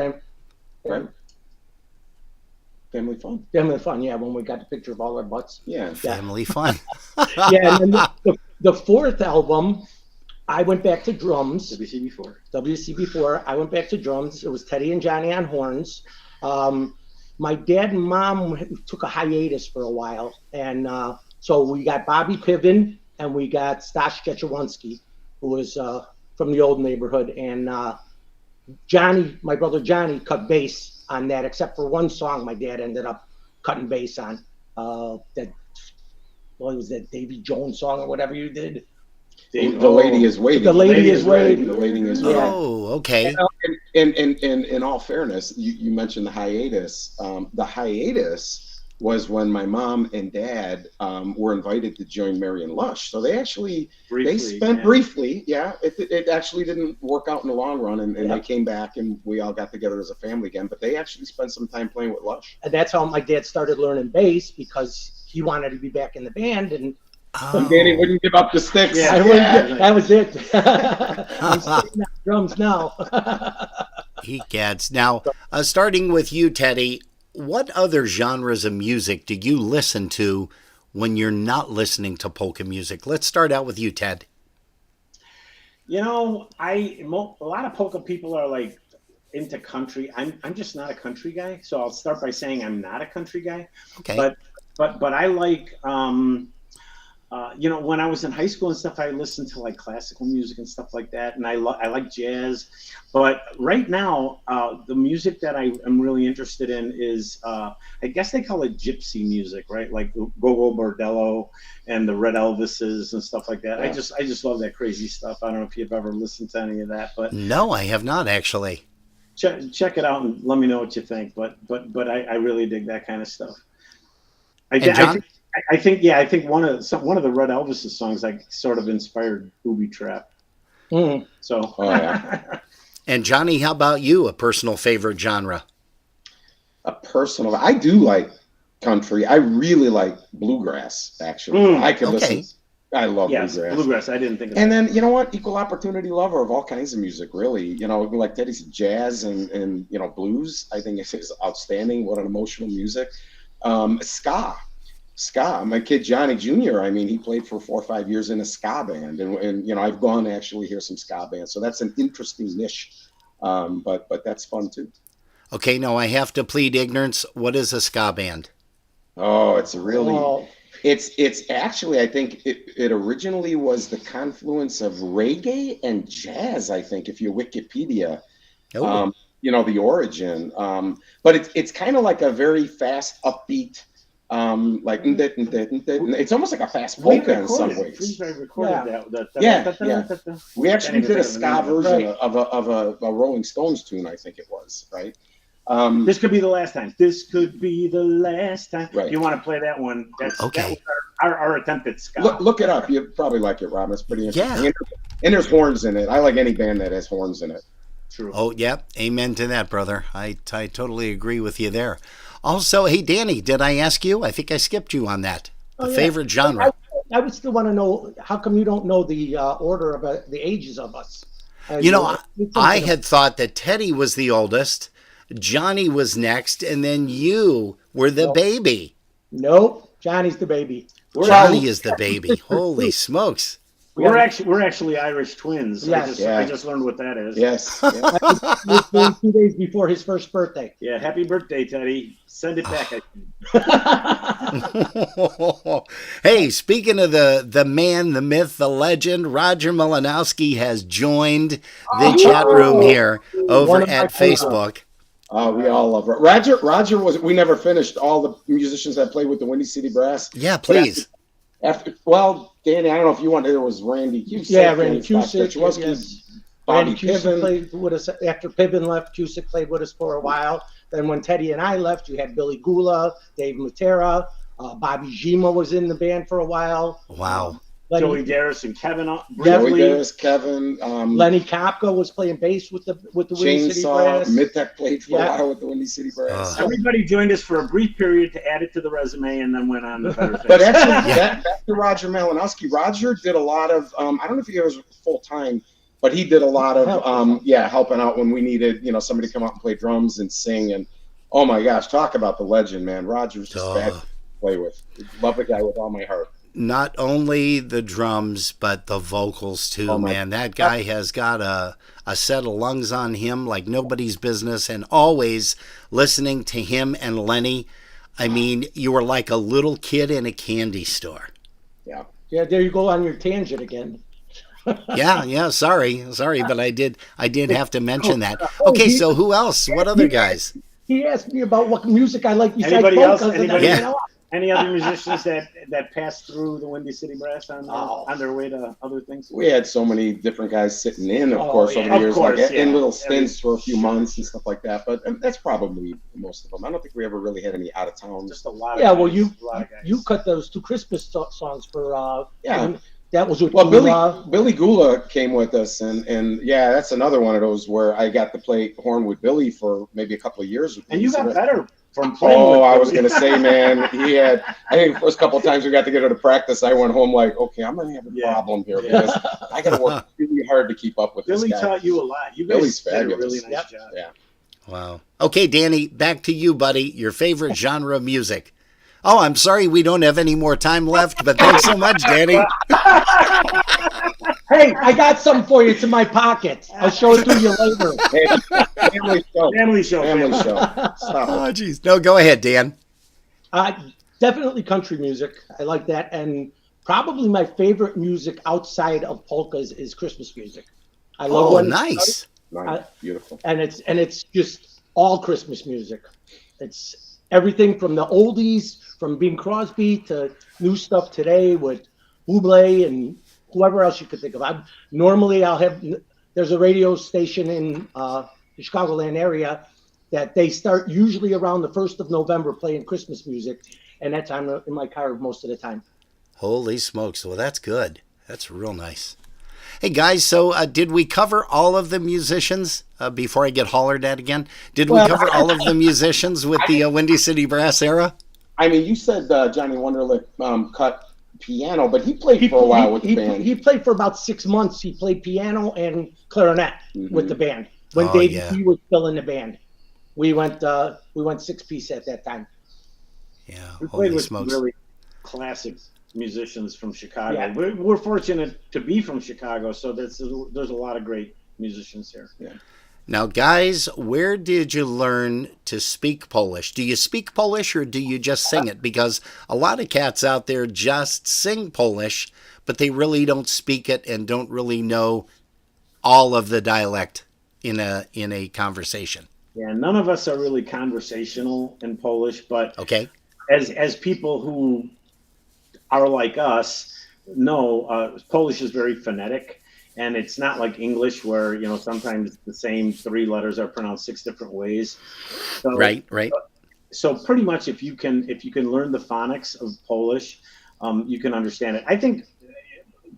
Speaker 9: Family Fun, yeah, when we got the picture of all our butts.
Speaker 11: Yeah.
Speaker 1: Family Fun.
Speaker 9: Yeah, and then the fourth album, I went back to drums. WCB4. I went back to drums. It was Teddy and Johnny on horns. My dad and mom took a hiatus for a while. And so we got Bobby Piven and we got Stash Jetchewonsky, who was from the old neighborhood. And Johnny, my brother Johnny, cut bass on that, except for one song my dad ended up cutting bass on. What was that Davy Jones song or whatever you did?
Speaker 11: The Lady is Waiting.
Speaker 9: The Lady is Waiting.
Speaker 11: The Lady is Waiting.
Speaker 1: Oh, okay.
Speaker 11: And in all fairness, you mentioned the hiatus. The hiatus was when my mom and dad were invited to join Marion Lush. So they actually briefly. It actually didn't work out in the long run, and they came back and we all got together as a family again. But they actually spent some time playing with Lush.
Speaker 9: And that's how my dad started learning bass, because he wanted to be back in the band, and
Speaker 11: Danny wouldn't give up the sticks.
Speaker 9: That was it. I'm sitting on drums now.
Speaker 1: Egads. Now, starting with you, Teddy, what other genres of music do you listen to when you're not listening to polka music? Let's start out with you, Ted.
Speaker 12: You know, a lot of polka people are like into country. I'm just not a country guy, so I'll start by saying I'm not a country guy.
Speaker 1: Okay.
Speaker 12: But I like when I was in high school and stuff, I listened to like classical music and stuff like that, and I like jazz. But right now, the music that I am really interested in is, I guess they call it gypsy music, right? Like Go-Go Bordello and the Red Elvises and stuff like that. Yeah. I just love that crazy stuff. I don't know if you've ever listened to any of that, but
Speaker 1: no, I have not actually.
Speaker 12: Check it out and let me know what you think. But I really dig that kind of stuff. I think one of the Red Elvis songs like sort of inspired Booby Trap.
Speaker 9: Mm.
Speaker 12: So
Speaker 1: And Johnny, how about you? A personal favorite genre?
Speaker 11: I do like country. I really like bluegrass, actually. I could
Speaker 1: Okay.
Speaker 11: listen. I love
Speaker 12: Yes,
Speaker 11: bluegrass.
Speaker 12: bluegrass. I didn't think of
Speaker 11: And
Speaker 12: that.
Speaker 11: then, you know what? Equal opportunity lover of all kinds of music, really. You know, like Teddy said, jazz and blues. I think is outstanding. What an emotional music. Ska. Ska. My kid Johnny Jr., I mean, he played for 4 or 5 years in a ska band. And I've gone to actually hear some ska bands. So that's an interesting niche. But that's fun, too.
Speaker 1: Okay, now I have to plead ignorance. What is a ska band?
Speaker 11: Oh, it's really...
Speaker 9: Oh,
Speaker 11: It's actually, I think it originally was the confluence of reggae and jazz, I think, if you Wikipedia,
Speaker 1: Oh,
Speaker 11: the origin. But it's kind of like a very fast, upbeat, it's almost like a fast polka in some ways.
Speaker 12: Freeze recorded that.
Speaker 11: Yeah. We actually did a ska version
Speaker 9: Right.
Speaker 11: of a Rolling Stones tune, I think it was, right?
Speaker 12: This could be the last time. This could be the last time.
Speaker 11: Right.
Speaker 12: If you want to play that one, that
Speaker 1: Okay.
Speaker 12: was our attempt at ska.
Speaker 11: Look it up. You probably like it, Rob. It's pretty interesting.
Speaker 1: Yeah.
Speaker 11: And there's horns in it. I like any band that has horns in it.
Speaker 12: True.
Speaker 1: oh, yep. Amen to that, brother. I totally agree with you there. Also, hey, Danny, did I ask you? I think I skipped you on that. The
Speaker 9: yeah.
Speaker 1: favorite genre.
Speaker 9: I would still want to know, how come you don't know the order of the ages of us?
Speaker 1: I had thought that Teddy was the oldest, Johnny was next, and then you were the baby.
Speaker 9: Nope, Johnny's the baby.
Speaker 1: Johnny is the baby. Holy smokes.
Speaker 12: We're actually Irish twins.
Speaker 9: Yes.
Speaker 12: I just learned what that is.
Speaker 11: Yes.
Speaker 9: He was born 2 days before his first birthday.
Speaker 12: Yeah. Happy birthday, Teddy. Send it back.
Speaker 1: Hey, speaking of the man, the myth, the legend, Roger Malinowski has joined the chat room here over
Speaker 9: One of my
Speaker 1: at
Speaker 9: favorites.
Speaker 1: Facebook.
Speaker 11: We all love Roger. Roger we never finished all the musicians that played with the Windy City Brass.
Speaker 1: Yeah, please.
Speaker 11: Danny, I don't know if you wanted, there was Randy Cusick.
Speaker 9: Yeah, Randy
Speaker 11: Scott
Speaker 9: Cusick.
Speaker 11: Stachowski,
Speaker 9: Yes.
Speaker 11: Bobby
Speaker 9: Randy Cusick
Speaker 11: Piven.
Speaker 9: played with us after Piven left. Cusick played with us for a while. Then when Teddy and I left, you had Billy Gula, Dave Matera, Bobby Jima was in the band for a while.
Speaker 1: Wow.
Speaker 12: Joey Darris and Kevin
Speaker 11: Joey
Speaker 12: briefly.
Speaker 11: Darris, Kevin,
Speaker 9: Lenny Kopka was playing bass with the Windy City
Speaker 11: Chainsaw,
Speaker 9: Brass.
Speaker 11: Midtech played for a
Speaker 9: Yeah.
Speaker 11: while with the Windy City Brass.
Speaker 12: Everybody joined us for a brief period to add it to the resume, and then went on to better things.
Speaker 11: But actually, back to Roger Malinowski. Roger did a lot of, I don't know if he was full time, but he did a lot of, helping out when we needed, somebody to come out and play drums and sing. And oh my gosh, talk about the legend, man. Roger's just bad to play with. Love the guy with all my heart.
Speaker 1: Not only the drums, but the vocals too,
Speaker 11: Oh, my-
Speaker 1: man. That guy has got a set of lungs on him like nobody's business, and always listening to him and Lenny. I mean, you were like a little kid in a candy store.
Speaker 11: Yeah.
Speaker 9: Yeah, there you go on your tangent again.
Speaker 1: Yeah, sorry, but I did have to mention that. Okay, so who else? What other guys?
Speaker 9: He asked me about what music I like besides
Speaker 12: Anybody else?
Speaker 9: polkas, and
Speaker 12: Anybody?
Speaker 9: everything else.
Speaker 12: Any other musicians that passed through the Windy City Brass on their way to other things?
Speaker 11: We had so many different guys sitting in, of
Speaker 9: Oh,
Speaker 11: course,
Speaker 9: yeah.
Speaker 11: over the
Speaker 12: Of
Speaker 11: years,
Speaker 12: course,
Speaker 11: like in
Speaker 12: yeah.
Speaker 11: little stints for a few months and stuff like that. But that's probably most of them. I don't think we ever really had any out of town.
Speaker 12: Just a lot.
Speaker 9: Yeah,
Speaker 12: of
Speaker 9: well,
Speaker 12: guys, a lot of guys.
Speaker 9: you cut those 2 Christmas songs for
Speaker 11: Yeah.
Speaker 9: and that was with
Speaker 11: Well,
Speaker 9: Gula.
Speaker 11: Billy Gula came with us, and yeah, that's another one of those where I got to play horn with Billy for maybe a couple of years.
Speaker 12: And you got better from playing. with
Speaker 11: Oh, I was
Speaker 12: Billy.
Speaker 11: gonna say, man, I think the first couple of times we got together to practice, I went home like, okay, I'm gonna have a problem here because I gotta work really hard to keep up with
Speaker 12: Billy
Speaker 11: this guy.
Speaker 12: taught you a lot. You guys
Speaker 11: Billy's
Speaker 12: did a
Speaker 11: fabulous.
Speaker 12: really nice
Speaker 9: Yep.
Speaker 12: job.
Speaker 11: Yeah.
Speaker 1: Wow. Okay, Danny, back to you, buddy. Your favorite genre of music. Oh, I'm sorry we don't have any more time left, but thanks so much, Danny.
Speaker 9: Hey, I got something for you. It's in my pocket. I'll show it to you later.
Speaker 11: Hey, family show.
Speaker 12: Family show.
Speaker 11: Family show. Stop
Speaker 1: Oh,
Speaker 11: it.
Speaker 1: jeez. No, go ahead, Dan.
Speaker 9: Definitely country music. I like that. And probably my favorite music outside of polkas is Christmas music. I love
Speaker 1: Oh,
Speaker 9: when
Speaker 1: nice.
Speaker 11: Nice. Beautiful.
Speaker 9: and it's just all Christmas music. It's everything from the oldies, from Bing Crosby to new stuff today with Bublé and whoever else you could think of. There's a radio station in the Chicagoland area that they start usually around the 1st of November playing Christmas music, and that's I'm in my car most of the time.
Speaker 1: Holy smokes. Well, that's good. That's real nice. Hey guys, so did we cover all of the musicians before I get hollered at again? Did we cover all of the musicians with the Windy City Brass era?
Speaker 11: I mean, you said Johnny Wonderlick cut piano, but he played for a while with the band.
Speaker 9: He played for about 6 months. He played piano and clarinet with the band when Dave was still in the band. We went 6-piece at that time.
Speaker 1: Yeah,
Speaker 12: we played with really classic musicians from Chicago. Yeah. We're fortunate to be from Chicago, so there's a lot of great musicians here.
Speaker 11: Yeah.
Speaker 1: Now, guys, where did you learn to speak Polish? Do you speak Polish or do you just sing it? Because a lot of cats out there just sing Polish, but they really don't speak it and don't really know all of the dialect in a conversation.
Speaker 12: Yeah, none of us are really conversational in Polish, but
Speaker 1: okay,
Speaker 12: as people who are like us know, Polish is very phonetic. And it's not like English where, sometimes the same 3 letters are pronounced 6 different ways. So,
Speaker 1: right.
Speaker 12: So pretty much if you can learn the phonics of Polish, you can understand it. I think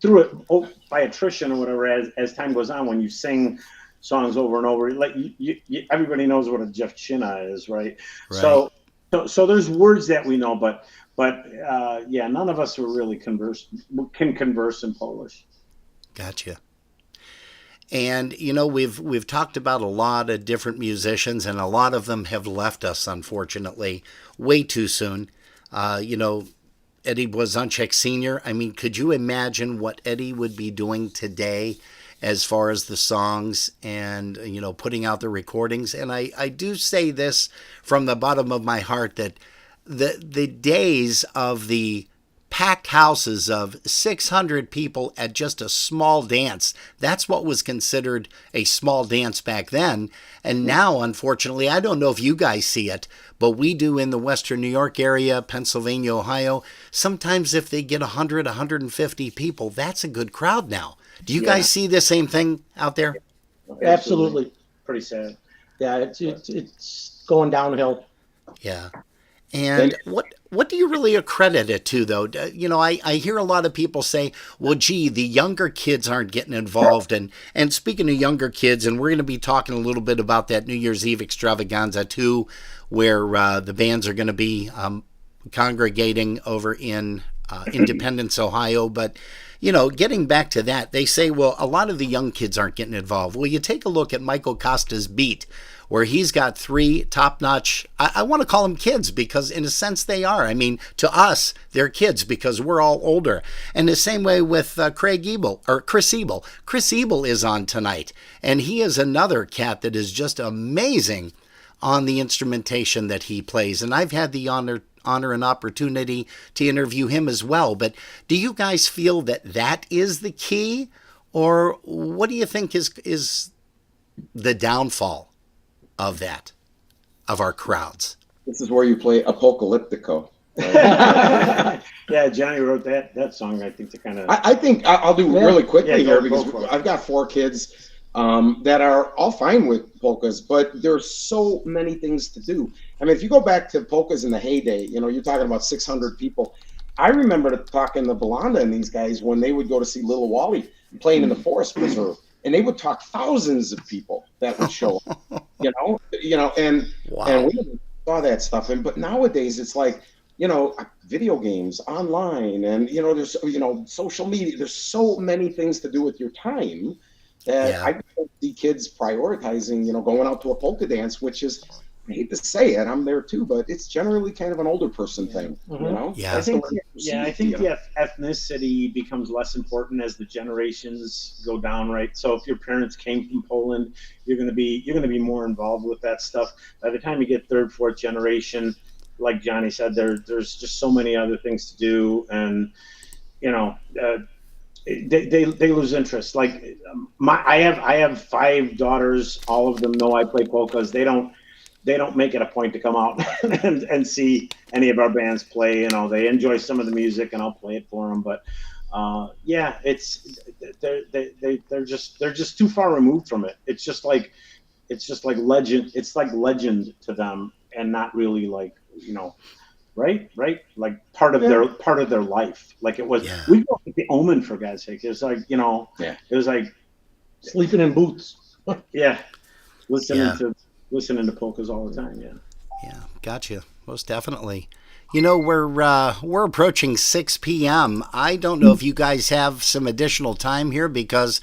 Speaker 12: through it by attrition or whatever, as time goes on, when you sing songs over and over, like everybody knows what a dziewczyna is, right? So there's words that we know, but none of us can converse in Polish.
Speaker 1: Gotcha. And, we've talked about a lot of different musicians, and a lot of them have left us, unfortunately, way too soon. Eddie Blazonczyk Sr., I mean, could you imagine what Eddie would be doing today as far as the songs and, putting out the recordings? And I do say this from the bottom of my heart that the days of the packed houses of 600 people at just a small dance. That's what was considered a small dance back then. And now, unfortunately, I don't know if you guys see it, but we do in the Western New York area, Pennsylvania, Ohio. Sometimes if they get 100, 150 people, that's a good crowd now. Do you guys see the same thing out there?
Speaker 9: Absolutely.
Speaker 12: Pretty sad.
Speaker 9: Yeah, it's going downhill.
Speaker 1: Yeah. And what do you really accredit it to, though? I hear a lot of people say, well, gee, the younger kids aren't getting involved. And speaking of younger kids, and we're going to be talking a little bit about that New Year's Eve extravaganza, too, where the bands are going to be congregating over in Independence, Ohio. But, getting back to that, they say, well, a lot of the young kids aren't getting involved. Well, you take a look at Michael Costa's Beat, where he's got 3 top-notch, I want to call them kids because in a sense they are. I mean, to us, they're kids because we're all older. And the same way with Chris Ebel. Chris Ebel is on tonight, and he is another cat that is just amazing on the instrumentation that he plays. And I've had the honor and opportunity to interview him as well. But do you guys feel that is the key? Or what do you think is the downfall of our crowds?
Speaker 11: This is where you play Apocalyptico.
Speaker 12: Yeah, Johnny wrote that song, I think, to kind of...
Speaker 11: I think I'll do really quickly here because I've got 4 kids that are all fine with polkas, but there's so many things to do. I mean, if you go back to polkas in the heyday, you're talking about 600 people. I remember talking to Belanda and these guys when they would go to see Little Wally playing in the Forest Preserve. And they would talk thousands of people that would show up, and we saw that stuff. But nowadays it's like, video games online and, there's, social media. There's so many things to do with your time that I don't see kids prioritizing, going out to a polka dance, which is, I hate to say it, I'm there too, but it's generally kind of an older person thing,
Speaker 1: Yeah.
Speaker 12: I think the ethnicity becomes less important as the generations go down, right? So if your parents came from Poland, you're going to be more involved with that stuff. By the time you get 3rd, 4th generation, like Johnny said, there's just so many other things to do, and they lose interest. Like I have 5 daughters. All of them know I play polkas. They don't make it a point to come out and see any of our bands play. They enjoy some of the music, and I'll play it for them. But they're just too far removed from it. It's just like legend. It's like legend to them, and not really like right? Like part of their life. Like it was.
Speaker 1: Yeah.
Speaker 12: We grew up with the Omen, for God's sake. It was like, you know,
Speaker 11: Yeah.
Speaker 12: it was like,
Speaker 9: Sleeping in boots.
Speaker 12: yeah, listening
Speaker 1: Yeah.
Speaker 12: to polkas all the time. Yeah.
Speaker 1: Yeah, gotcha. Most definitely. You know, we're approaching 6 p.m. I don't know if you guys have some additional time here because,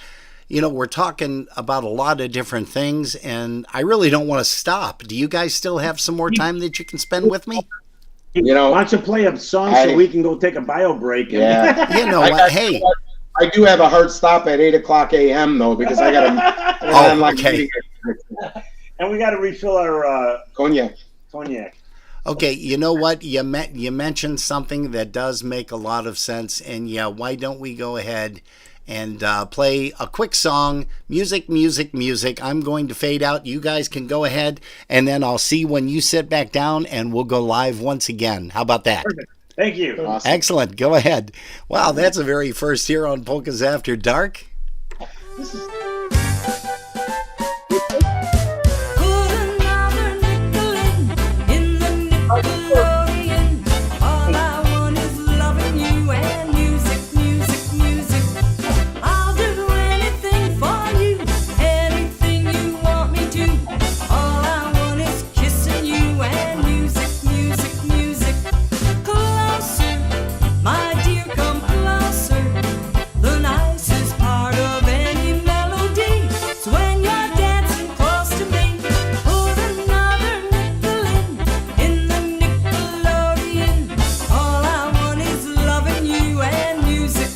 Speaker 1: you know, we're talking about a lot of different things, and I really don't want to stop. Do you guys still have some more time that you can spend with me?
Speaker 11: You know,
Speaker 12: Why don't you play a song so we can go take a bio break?
Speaker 11: Yeah.
Speaker 1: You know what? Hey.
Speaker 11: I do have a hard stop at 8:00 a.m. though because I got to.
Speaker 1: Okay.
Speaker 12: And we got to refill our
Speaker 11: Cognac.
Speaker 1: Okay, you know what? You mentioned something that does make a lot of sense, and yeah, why don't we go ahead and play a quick song? Music. I'm going to fade out. You guys can go ahead, and then I'll see when you sit back down, and we'll go live once again. How about that?
Speaker 12: Perfect. Thank you.
Speaker 11: Awesome.
Speaker 1: Excellent. Go ahead. Wow, that's a very first here on Polkas After Dark.
Speaker 8: All I want is loving you and music. I'll do anything for you, anything you want me to. All I want is kissing you and music. Closer, my dear, come closer. The nicest part of any melody is when you're dancing close to me. Put another nickel in the Nickelodeon. All I want is loving you and music.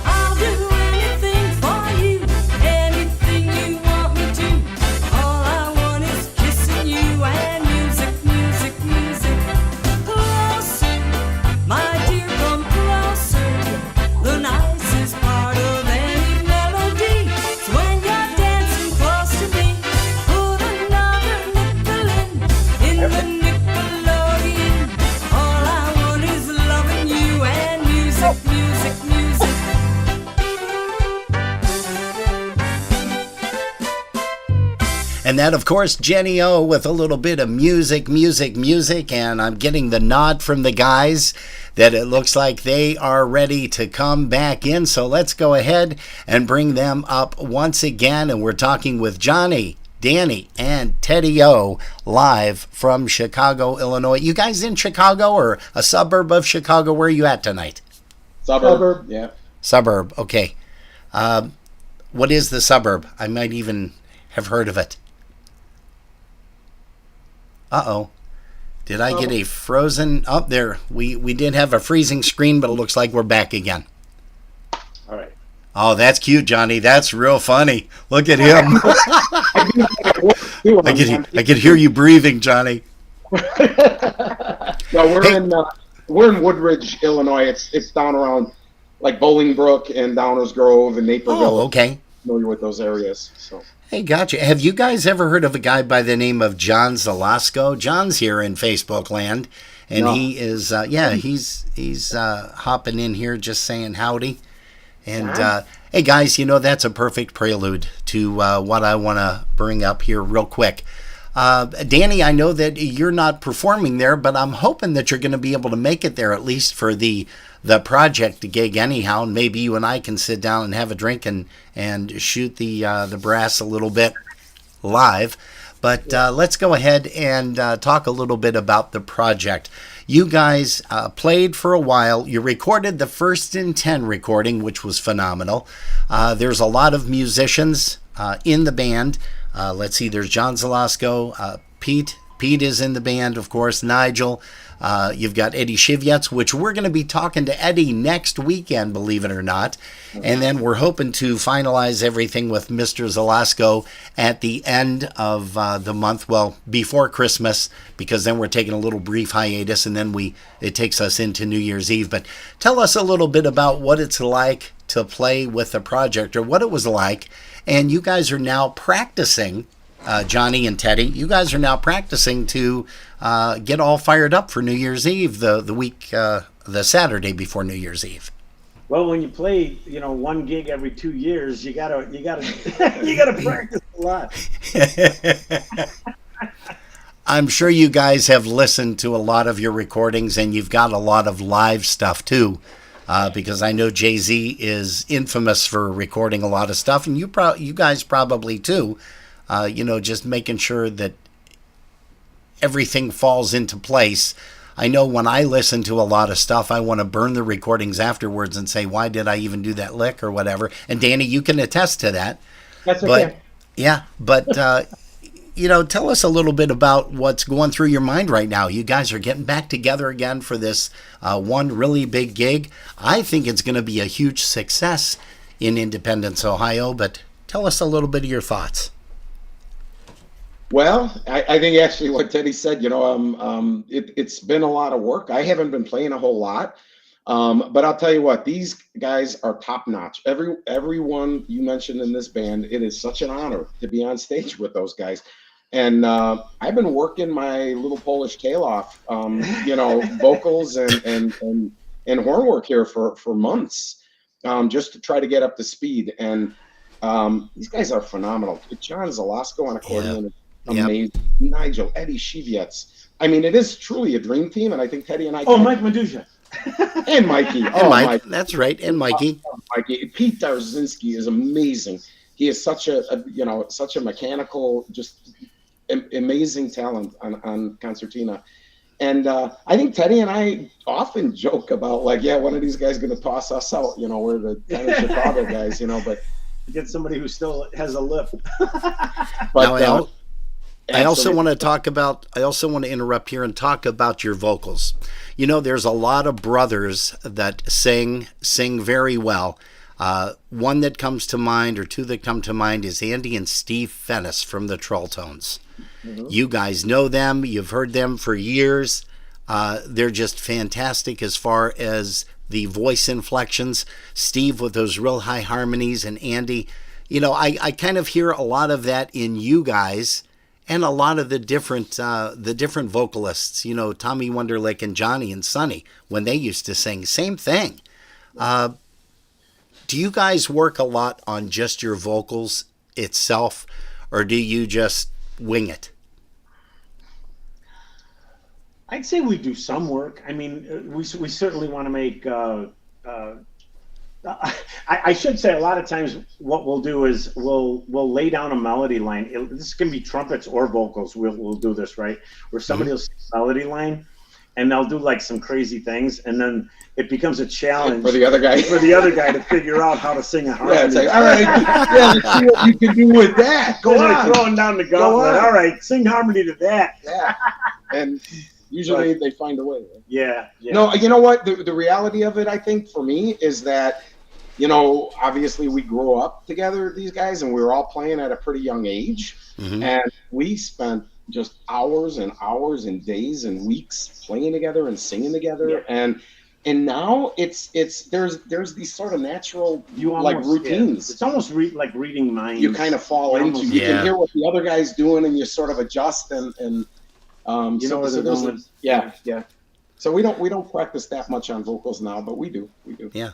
Speaker 8: I'll do anything for you, anything you want me to. All I want is kissing you and music. Closer, my dear, come closer. The nicest part of any melody is when you're dancing close to me. Put another nickel in the Nickelodeon. All I want is loving you and music.
Speaker 1: And that, of course, Jenny O with a little bit of music. And I'm getting the nod from the guys that it looks like they are ready to come back in. So let's go ahead and bring them up once again. And we're talking with Johnny, Danny, and Teddy O live from Chicago, Illinois. You guys in Chicago or a suburb of Chicago? Where are you at tonight?
Speaker 11: Suburb. Yeah.
Speaker 1: Suburb, okay. What is the suburb? I might even have heard of it. Uh-oh. Did I get a frozen... Oh, there. We did have a freezing screen, but it looks like we're back again.
Speaker 12: All right.
Speaker 1: Oh, that's cute, Johnny. That's real funny. Look at him. I could hear you breathing, Johnny.
Speaker 11: No, we're in Woodridge, Illinois. It's down around like Bolingbrook and Downers Grove and Naperville.
Speaker 1: Oh, okay.
Speaker 11: Familiar with those areas. So.
Speaker 1: Hey, gotcha. Have you guys ever heard of a guy by the name of John Zalasko? John's here in Facebook land, and he is, he's hopping in here just saying howdy. And, hey, guys, you know, that's a perfect prelude to what I want to bring up here real quick. Danny, I know that you're not performing there, but I'm hoping that you're going to be able to make it there at least for the project gig anyhow. And maybe you and I can sit down and have a drink and shoot the brass a little bit live. But let's go ahead and talk a little bit about the project. You guys played for a while. You recorded the First and 10 recording, which was phenomenal. There's a lot of musicians in the band. Let's see, there's John Zalasko, Pete. Pete is in the band, of course, Nigel. You've got Eddie Shivets, which we're going to be talking to Eddie next weekend, believe it or not. And then we're hoping to finalize everything with Mr. Zalasko at the end of the month, well, before Christmas, because then we're taking a little brief hiatus, and then it takes us into New Year's Eve. But tell us a little bit about what it's like to play with the project, or what it was like. And you guys are now practicing. Johnny and Teddy, you guys are now practicing to get all fired up for New Year's Eve, the Saturday before New Year's Eve.
Speaker 12: Well, when you play, one gig every 2 years, you gotta you gotta practice a lot.
Speaker 1: I'm sure you guys have listened to a lot of your recordings, and you've got a lot of live stuff too, because I know Jay-Z is infamous for recording a lot of stuff, and you guys probably too. Just making sure that everything falls into place. I know when I listen to a lot of stuff, I want to burn the recordings afterwards and say, why did I even do that lick or whatever? And Danny, you can attest to that.
Speaker 9: That's okay.
Speaker 1: But tell us a little bit about what's going through your mind right now. You guys are getting back together again for this one really big gig. I think it's going to be a huge success in Independence, Ohio, but tell us a little bit of your thoughts.
Speaker 11: Well, I think actually what Teddy said, it's been a lot of work. I haven't been playing a whole lot, but I'll tell you what, these guys are top notch. Everyone you mentioned in this band, it is such an honor to be on stage with those guys. And I've been working my little Polish tail off, vocals and horn work here for months, just to try to get up to speed. And these guys are phenomenal. John Zalasko on accordion. Amazing. Yep. Nigel, Eddie Shivets. I mean, it is truly a dream team, and I think Teddy and I.
Speaker 12: Mike Medusa.
Speaker 11: And Mikey.
Speaker 1: Mike. That's right. And Mikey.
Speaker 11: Mikey. Pete Darzinski is amazing. He is such a mechanical, just amazing talent on concertina. And I think Teddy and I often joke about one of these guys going to toss us out. We're the kind of Chicago guys, but
Speaker 12: get somebody who still has a lip.
Speaker 11: But
Speaker 1: now, I also want to interrupt here and talk about your vocals. There's a lot of brothers that sing very well. One that comes to mind, or two that come to mind, is Andy and Steve Fennis from the Trolltones. Mm-hmm. You guys know them. You've heard them for years. They're just fantastic as far as the voice inflections. Steve with those real high harmonies, and Andy, I kind of hear a lot of that in you guys. And a lot of the different vocalists, Tommy Wonderlick and Johnny and Sonny, when they used to sing, same thing. Do you guys work a lot on just your vocals itself, or do you just wing it?
Speaker 12: I'd say we do some work. I mean, we certainly want to make. I should say a lot of times what we'll do is we'll lay down a melody line. This can be trumpets or vocals. We'll do this, right? Where somebody will sing a melody line, and they'll do some crazy things, and then it becomes a challenge
Speaker 11: for the other guy
Speaker 12: to figure out how to sing a harmony.
Speaker 11: Yeah, it's all right, let's see what you can do with that. Go on,
Speaker 12: throwing down the gauntlet. All right, sing harmony to that.
Speaker 11: Yeah, and usually they find a way. Right?
Speaker 12: Yeah.
Speaker 11: No, you know what? The reality of it, I think, for me, is that. Obviously we grew up together, these guys, and we were all playing at a pretty young age. Mm-hmm. And we spent just hours and hours and days and weeks playing together and singing together. Yeah. And now there's these sort of natural routines.
Speaker 12: Yeah. It's almost like reading minds.
Speaker 11: You kind of fall into. You can hear what the other guy's doing, and you sort of adjust and
Speaker 12: where they're going.
Speaker 11: Yeah. So we don't practice that much on vocals now, but we do.
Speaker 1: Yeah,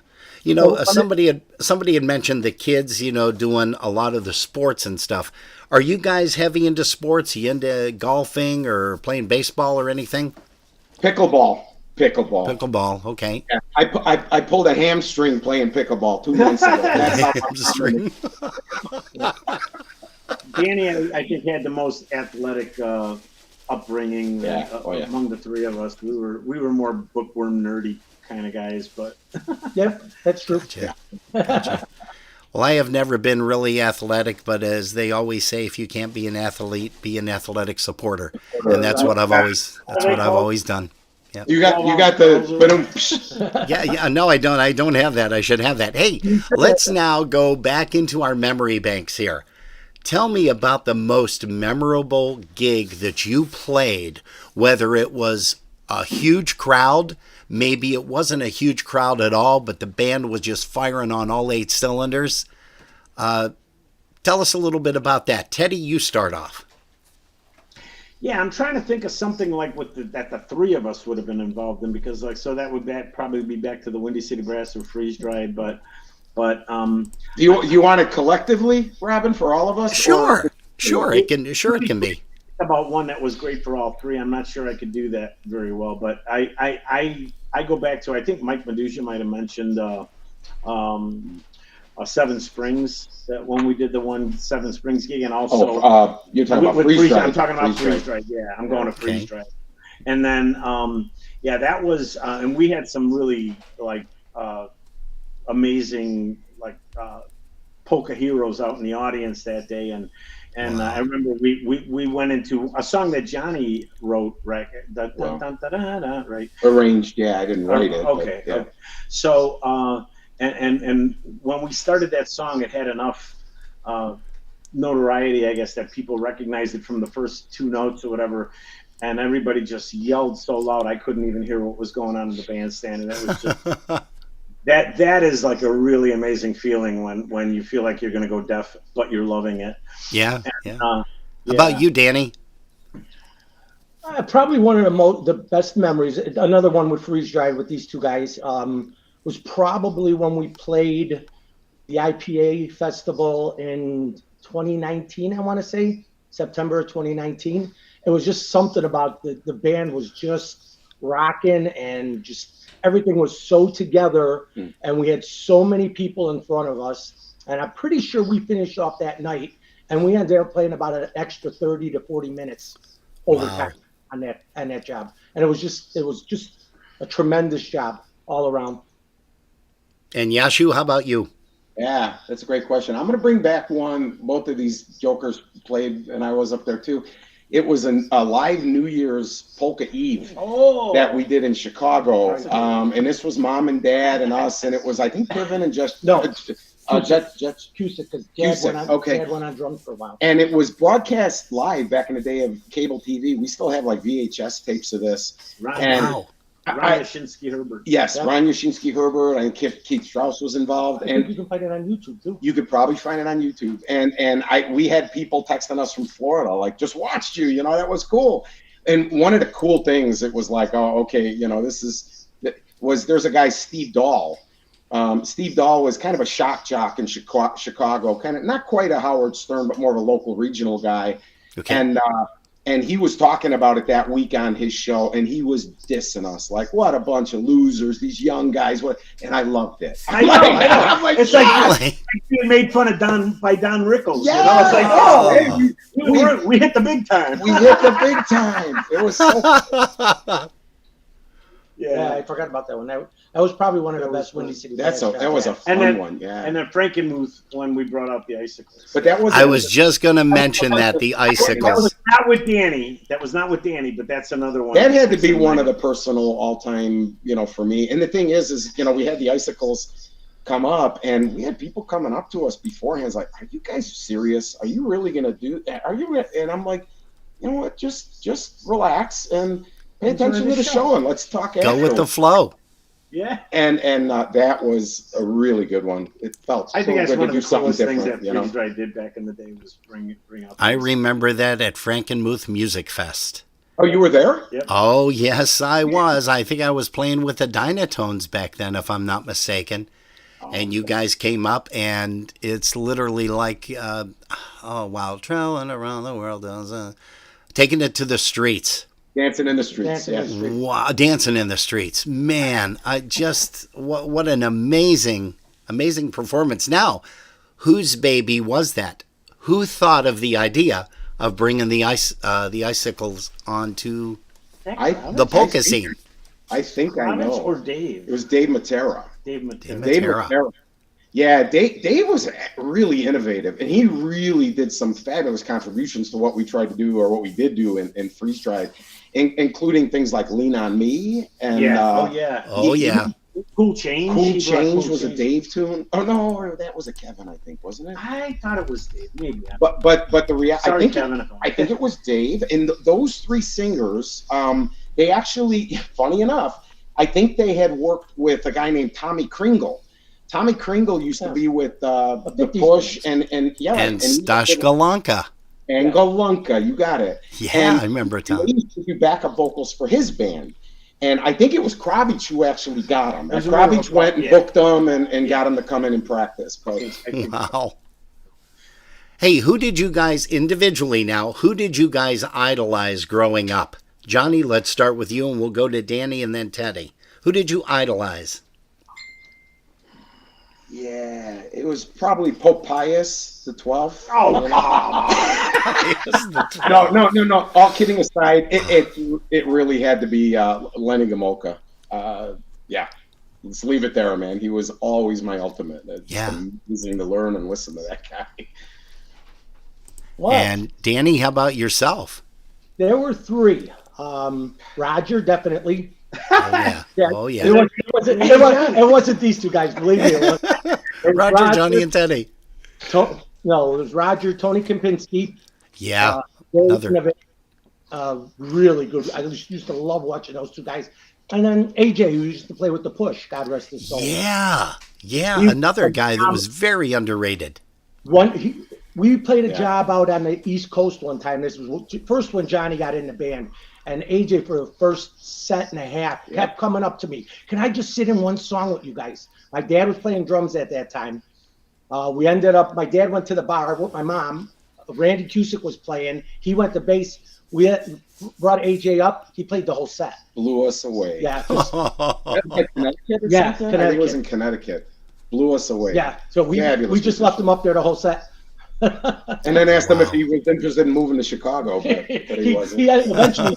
Speaker 1: somebody had mentioned the kids, doing a lot of the sports and stuff. Are you guys heavy into sports? Are you into golfing or playing baseball or anything?
Speaker 11: Pickleball.
Speaker 1: Okay.
Speaker 11: Yeah, I pulled a hamstring playing pickleball 2 months ago. That's
Speaker 1: hamstring.
Speaker 12: Danny, I think, had the most athletic upbringing among the three of us. We were more bookworm nerdy kind of guys, but
Speaker 9: Yeah, that's true.
Speaker 1: Gotcha. Well, I have never been really athletic, but as they always say, if you can't be an athlete, be an athletic supporter, and that's what I've always done. Yep.
Speaker 11: You got the
Speaker 1: Yeah. No, I don't. I don't have that. I should have that. Hey, let's now go back into our memory banks here. Tell me about the most memorable gig that you played, whether it was a huge crowd, maybe it wasn't a huge crowd at all, but the band was just firing on all 8 cylinders. Tell us a little bit about that. Teddy, you start off.
Speaker 12: yeah, I'm trying to think of something like that the three of us would have been involved in, because so that would probably be back to the Windy City Brass or Freeze Dried, but
Speaker 11: do you want it collectively, Robin, for all of us?
Speaker 1: Sure, it can be.
Speaker 12: About one that was great for all three. I'm not sure I could do that very well, but I go back to, I think Mike Medusa might have mentioned Seven Springs, that when we did the one Seven Springs gig, and also
Speaker 11: you're talking about Freeze Dried.
Speaker 12: I'm talking about Freeze Dried. Yeah, I'm going to Freeze Dried. And then that was and we had some really amazing polka heroes out in the audience that day, and I remember we went into a song that Johnny wrote, right? Right.
Speaker 11: Arranged, yeah, I didn't write it.
Speaker 12: Okay.
Speaker 11: But, yeah.
Speaker 12: So and when we started that song, it had enough notoriety, I guess, that people recognized it from the first 2 notes or whatever, and everybody just yelled so loud I couldn't even hear what was going on in the bandstand, and it was just that is like a really amazing feeling when you feel like you're going to go deaf but you're loving it.
Speaker 1: Yeah. How about you, Danny?
Speaker 9: Probably one of the best memories. Another one with Freeze Dried with these 2 guys was probably when we played the IPA festival in 2019. I want to say September 2019. It was just something about the band was just rocking, and just everything was so together, and we had so many people in front of us, and I'm pretty sure we finished off that night, and we ended up playing about an extra 30 to 40 minutes overtime on that job, and it was just a tremendous job all around.
Speaker 1: And Yashu, how about you?
Speaker 11: Yeah, that's a great question. I'm going to bring back one both of these jokers played, and I was up there too. It was a live New Year's Polka Eve that we did in Chicago. And this was Mom and Dad and us, and it was, I think, Kevin and Jet
Speaker 9: Cusick, because Dad went on drums for a while.
Speaker 11: And it was broadcast live back in the day of cable TV. We still have like VHS tapes of this.
Speaker 12: Wow. Ryan Yashinsky-Herbert.
Speaker 11: Yes, yep. Ryan Yashinsky-Herbert, and Keith Strauss was involved.
Speaker 9: I think you can find it on YouTube too.
Speaker 11: You could probably find it on YouTube. And we had people texting us from Florida, like, just watched you, that was cool. And one of the cool things, it was like, oh, okay, there's a guy, Steve Dahl. Steve Dahl was kind of a shock jock in Chicago, kind of not quite a Howard Stern, but more of a local regional guy. Okay. And he was talking about it that week on his show, and he was dissing us, like, what a bunch of losers, these young guys. And I loved it.
Speaker 12: I know. I'm like, it's like being made fun of by Don Rickles.
Speaker 11: Yeah.
Speaker 12: It's like, hey, we hit the big time.
Speaker 11: We hit the big time. It was so
Speaker 9: Yeah, I forgot about that one. That was probably one of the best Windy City.
Speaker 11: That was a fun one. Yeah.
Speaker 12: And then Frankenmuth when we brought out the icicles.
Speaker 11: But that was.
Speaker 1: I was just going to mention that the icicles.
Speaker 12: That was not with Danny. But that's another one.
Speaker 11: That had to be one of the personal all-time, for me. And the thing is, we had the icicles come up, and we had people coming up to us beforehand, like, "Are you guys serious? Are you really going to do that? Are you?" And I'm like, you know what? Just relax and pay attention to the show, and let's talk.
Speaker 1: Go with the flow.
Speaker 12: Yeah.
Speaker 11: And that was a really good one. It felt.
Speaker 12: I think
Speaker 11: so
Speaker 12: that's
Speaker 11: good
Speaker 12: one
Speaker 11: to
Speaker 12: of
Speaker 11: do
Speaker 12: the coolest
Speaker 11: something
Speaker 12: things that
Speaker 11: different.
Speaker 12: Freeze Dried did back in the day was bring out.
Speaker 1: I remember that at Frankenmuth Music Fest.
Speaker 11: Oh, you were there?
Speaker 12: Yep.
Speaker 1: Oh, yes, I was. I think I was playing with the Dynatones back then, if I'm not mistaken. And you guys came up, and it's literally like, traveling around the world, taking it to the streets.
Speaker 11: Dancing in the streets.
Speaker 1: Wow, dancing in the streets. Man, what an amazing performance. Now, whose baby was that? who thought of the idea of bringing the icicles onto the polka scene?
Speaker 11: I think I
Speaker 12: Kravitz
Speaker 11: know.
Speaker 12: or Dave?
Speaker 11: It was Dave Matera.
Speaker 12: Dave Matera.
Speaker 11: Dave Matera. Yeah, Dave was really innovative, and he really did some fabulous contributions to what we tried to do, or what we did do in Freeze Dried, including things like Lean on Me and
Speaker 12: Cool Change.
Speaker 11: Cool Change was a Dave tune. Oh no, or that was a Kevin, I think, wasn't it?
Speaker 12: I thought it was Dave, maybe.
Speaker 11: But the reality, I think it was Dave, and those three singers. They actually, funny enough, I think they had worked with a guy named Tommy Kringle. Tommy Kringle used to be with the Push and
Speaker 1: Stash Galanka.
Speaker 11: And Galanka, you got it.
Speaker 1: Yeah, I remember Tom.
Speaker 11: He used to do backup vocals for his band. And I think it was Kravitz who actually got him. And Kravitz went and booked them and got him to come in and practice.
Speaker 1: Wow. Hey, who did you guys idolize growing up? Johnny, let's start with you, and we'll go to Danny and then Teddy. Who did you idolize?
Speaker 11: Yeah, it was probably Pope Pius the 12th.
Speaker 12: Oh,
Speaker 11: no. All kidding aside, it really had to be Lenny Gomulka. Yeah, let's leave it there, man. He was always my ultimate. It's amazing to learn and listen to that guy.
Speaker 9: Wow.
Speaker 1: And Danny, how about yourself?
Speaker 9: There were three. Roger, definitely.
Speaker 1: Oh yeah.
Speaker 9: It wasn't these two guys. Believe me. It was
Speaker 1: Roger, Johnny, and Teddy.
Speaker 9: No, it was Roger, Tony Kempinski.
Speaker 1: Yeah,
Speaker 9: really good. I used to love watching those two guys. And then AJ, who used to play with the Push. God rest his soul.
Speaker 1: Yeah, another guy that was very underrated.
Speaker 9: We played a job out on the East Coast one time. This was first when Johnny got in the band. And AJ, for the first set and a half, kept coming up to me. Can I just sit in one song with you guys? My dad was playing drums at that time. My dad went to the bar with my mom. Randy Cusick was playing. He went to bass. We brought AJ up. He played the whole set.
Speaker 11: Blew us away.
Speaker 9: Yeah.
Speaker 11: Connecticut or
Speaker 9: something?
Speaker 11: I think it was in Connecticut. Blew us away.
Speaker 9: Yeah. So we just left him up there the whole set.
Speaker 11: And then asked him if he was interested in moving to Chicago, but he wasn't.
Speaker 9: He eventually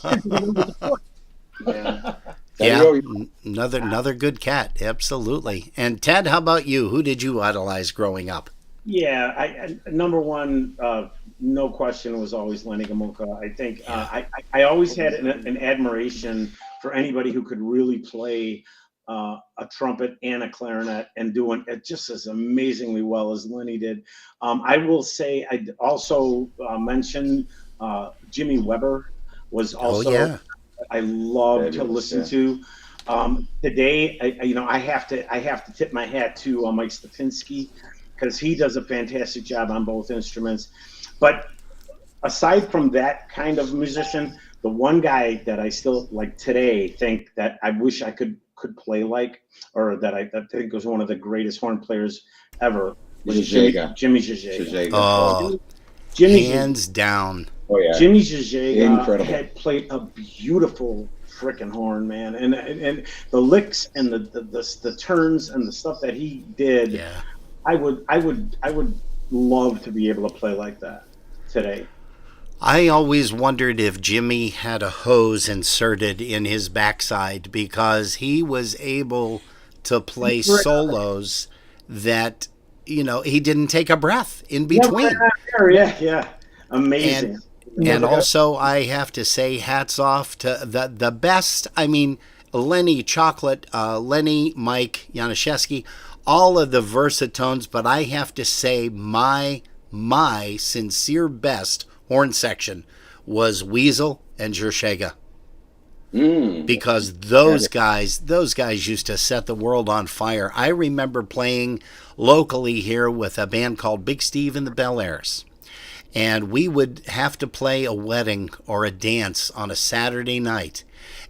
Speaker 1: another good cat, absolutely. And Ted, how about you? Who did you idolize growing up?
Speaker 12: Yeah, I number one, no question, was always Lenny Gomulka. I think I always had an admiration for anybody who could really play a trumpet and a clarinet and doing it just as amazingly well as Lenny did. I will say I also mentioned Jimmy Weber was also I love to listen to. Today, I have to tip my hat to Mike Stepinski, because he does a fantastic job on both instruments. But aside from that kind of musician, the one guy that I still like today think that I wish I could play like, or that I think was one of the greatest horn players ever, was Jimmy Zizega.
Speaker 1: Oh, hands down.
Speaker 11: Oh yeah,
Speaker 12: Jimmy Zizega
Speaker 11: incredible.
Speaker 12: had played a beautiful frickin' horn, man, and the licks and the turns and the stuff that he did.
Speaker 1: Yeah,
Speaker 12: I would love to be able to play like that today.
Speaker 1: I always wondered if Jimmy had a hose inserted in his backside, because he was able to play solos that, he didn't take a breath in between.
Speaker 12: Yeah. Amazing.
Speaker 1: And also, I have to say, hats off to the best. I mean, Lenny Chocolate, Lenny, Mike, Januszewski, all of the versatones, but I have to say my sincere best horn section was Weasel and Zizega. Because those guys used to set the world on fire. I remember playing locally here with a band called Big Steve and the Bel Airs. And we would have to play a wedding or a dance on a Saturday night.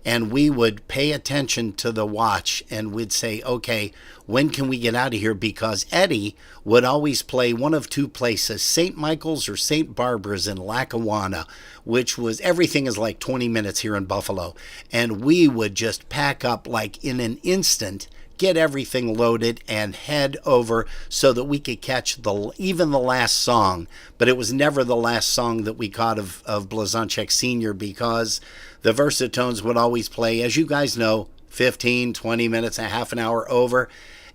Speaker 1: And we would pay attention to the watch and we'd say, okay, when can we get out of here? Because Eddie would always play one of two places, St. Michael's or St. Barbara's in Lackawanna, which was, everything is like 20 minutes here in Buffalo. And we would just pack up like in an instant get everything loaded, and head over so that we could catch even the last song. But it was never the last song that we caught of Blazonczyk Sr. because the Versatones would always play, as you guys know, 15, 20 minutes, a half an hour over.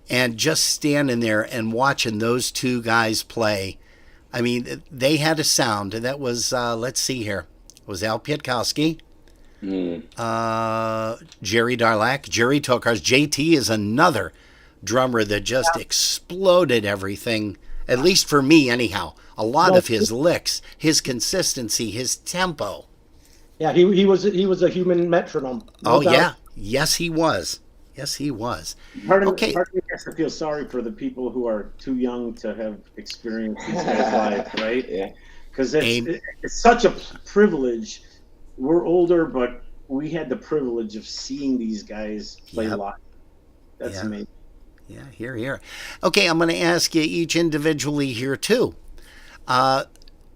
Speaker 1: And just standing there and watching those two guys play, I mean, they had a sound. That was, let's see here, it was Al Pietkowski, Jerry Darlak, Jerry Tokars. JT is another drummer that just exploded everything, at least for me anyhow. A lot of his licks, his consistency, his tempo.
Speaker 9: Yeah, he was a human metronome. No doubt.
Speaker 1: Yeah. Yes, he was. Yes, he was.
Speaker 12: Part of me has to feel sorry for the people who are too young to have experienced these guys live, right?
Speaker 11: Yeah.
Speaker 12: Because it's such a privilege. We're older, but we had the privilege of seeing these guys play live. That's amazing.
Speaker 1: Yeah, here. Okay, I'm going to ask you each individually here, too.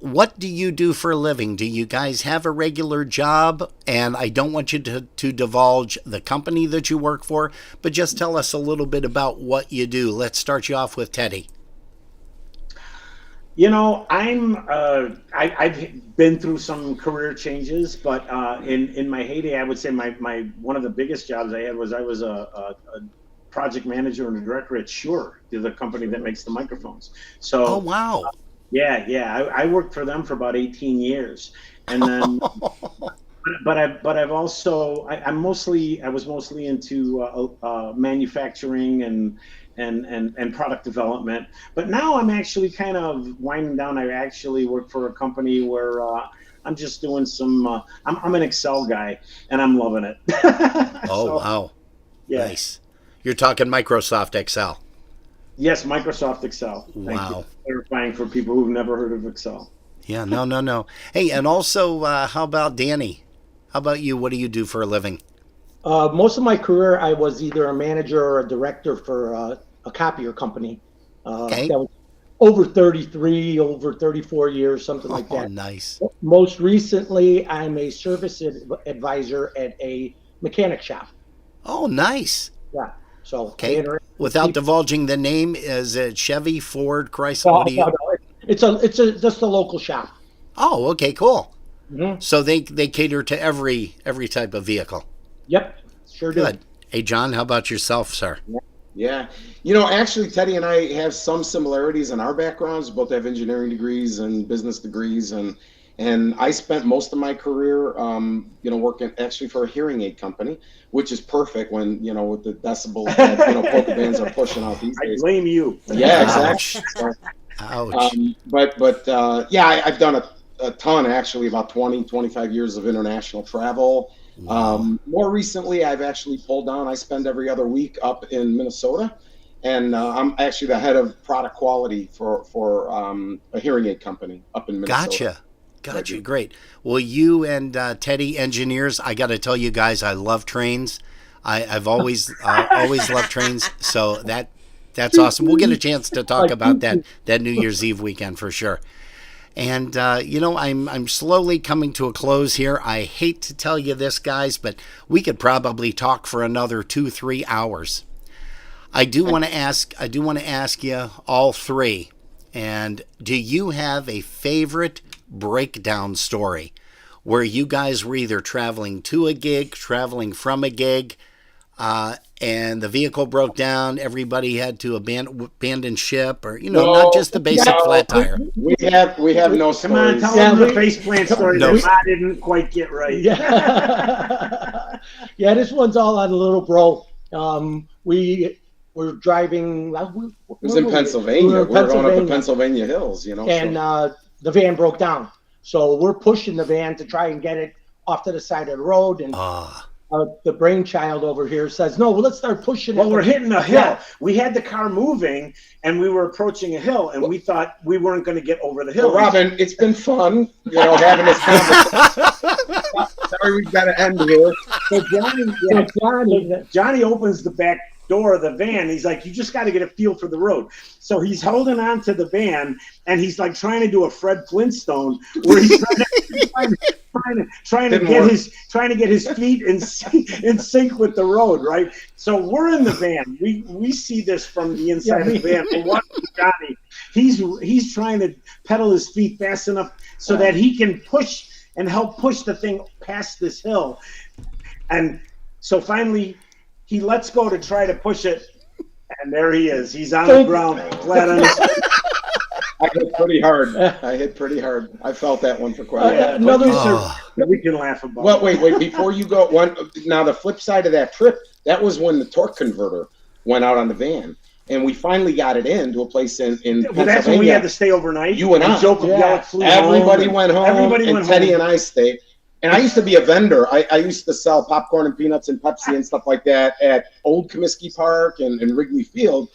Speaker 1: What do you do for a living? Do you guys have a regular job? And I don't want you to divulge the company that you work for, but just tell us a little bit about what you do. Let's start you off with Teddy.
Speaker 12: You know, I've been through some career changes, but in my heyday, I would say my one of the biggest jobs I had was I was a project manager and a director at Shure, the company that makes the microphones. So,
Speaker 1: oh wow.
Speaker 12: Yeah. I worked for them for about 18 years, and then, but I've also I was mostly into manufacturing and product development. But now I'm actually kind of winding down. I actually work for a company where I'm just doing some. I'm an Excel guy, and I'm loving it.
Speaker 1: Wow!
Speaker 12: Yeah.
Speaker 1: Nice. You're talking Microsoft Excel.
Speaker 12: Yes, Microsoft Excel. Thank you for clarifying for people who've never heard of Excel.
Speaker 1: Yeah, no. Hey, and also, how about Danny? How about you? What do you do for a living?
Speaker 9: Most of my career, I was either a manager or a director for a copier company. That was over 34 years, something like that.
Speaker 1: Nice.
Speaker 9: Most recently, I'm a service advisor at a mechanic shop.
Speaker 1: Oh, nice.
Speaker 9: Yeah. So
Speaker 1: without divulging the name, is it Chevy, Ford, Chrysler?
Speaker 9: No. It's just a local shop.
Speaker 1: Oh, okay, cool.
Speaker 9: Mm-hmm.
Speaker 1: So they cater to every type of vehicle.
Speaker 9: Yep, sure do.
Speaker 1: Good. Hey, John, how about yourself, sir?
Speaker 11: Yeah. You know, actually, Teddy and I have some similarities in our backgrounds. Both have engineering degrees and business degrees, and I spent most of my career, working actually for a hearing aid company, which is perfect when, with the decibels that, polka bands are pushing out these days.
Speaker 12: I blame you.
Speaker 11: Yeah, exactly.
Speaker 1: Ouch.
Speaker 11: I've done a ton, actually, about 25 years of international travel.
Speaker 1: Wow.
Speaker 11: More recently, I've actually pulled down. I spend every other week up in Minnesota, and I'm actually the head of product quality for a hearing aid company up in Minnesota.
Speaker 1: Gotcha. Great. Well, you and Teddy, engineers, I got to tell you guys, I love trains. I've always loved trains. So that's awesome. We'll get a chance to talk about that New Year's Eve weekend for sure. And I'm slowly coming to a close here. I hate to tell you this, guys, but we could probably talk for another 2-3 hours. I do want to ask you all three. And do you have a favorite breakdown story where you guys were either traveling to a gig, traveling from a gig, and the vehicle broke down, everybody had to abandon ship, or not just the basic flat tire?
Speaker 11: We have no stories.
Speaker 12: Come on, tell them the faceplant story that I didn't quite get right.
Speaker 9: Yeah, yeah, this one's all on Little Bro. We were driving.
Speaker 11: It was in Pennsylvania. We were going up the Pennsylvania hills,
Speaker 9: and the van broke down. So we're pushing the van to try and get it off to the side of the road, and the brainchild over here says, "No, well, let's start pushing."
Speaker 12: Well, we're hitting a hill. Yeah. We had the car moving, and we were approaching a hill, and we thought we weren't going to get over the hill.
Speaker 11: Well, Robin, it's been fun, having this conversation. Sorry, we've got to end here.
Speaker 12: So Johnny opens the back door of the van. He's like, you just got to get a feel for the road. So he's holding on to the van, and he's like trying to do a Fred Flintstone, where he's trying to get his feet in sync with the road, right? So we're in the van. We see this from the inside of the van. We're watching Johnny. He's trying to pedal his feet fast enough so that he can push and help push the thing past this hill. And so finally, he lets go to try to push it, and there he is. He's on the ground, flat on his feet.
Speaker 11: I hit pretty hard. I felt that one for quite a
Speaker 12: while. We can laugh about.
Speaker 11: Well, wait. Before you go, now the flip side of that trip, that was when the torque converter went out on the van. And we finally got it into a place in Pennsylvania.
Speaker 12: That's when we had to stay overnight.
Speaker 11: You and I. Everybody went home, and Teddy and I stayed. And I used to be a vendor. I used to sell popcorn and peanuts and Pepsi and stuff like that at Old Comiskey Park and Wrigley Field.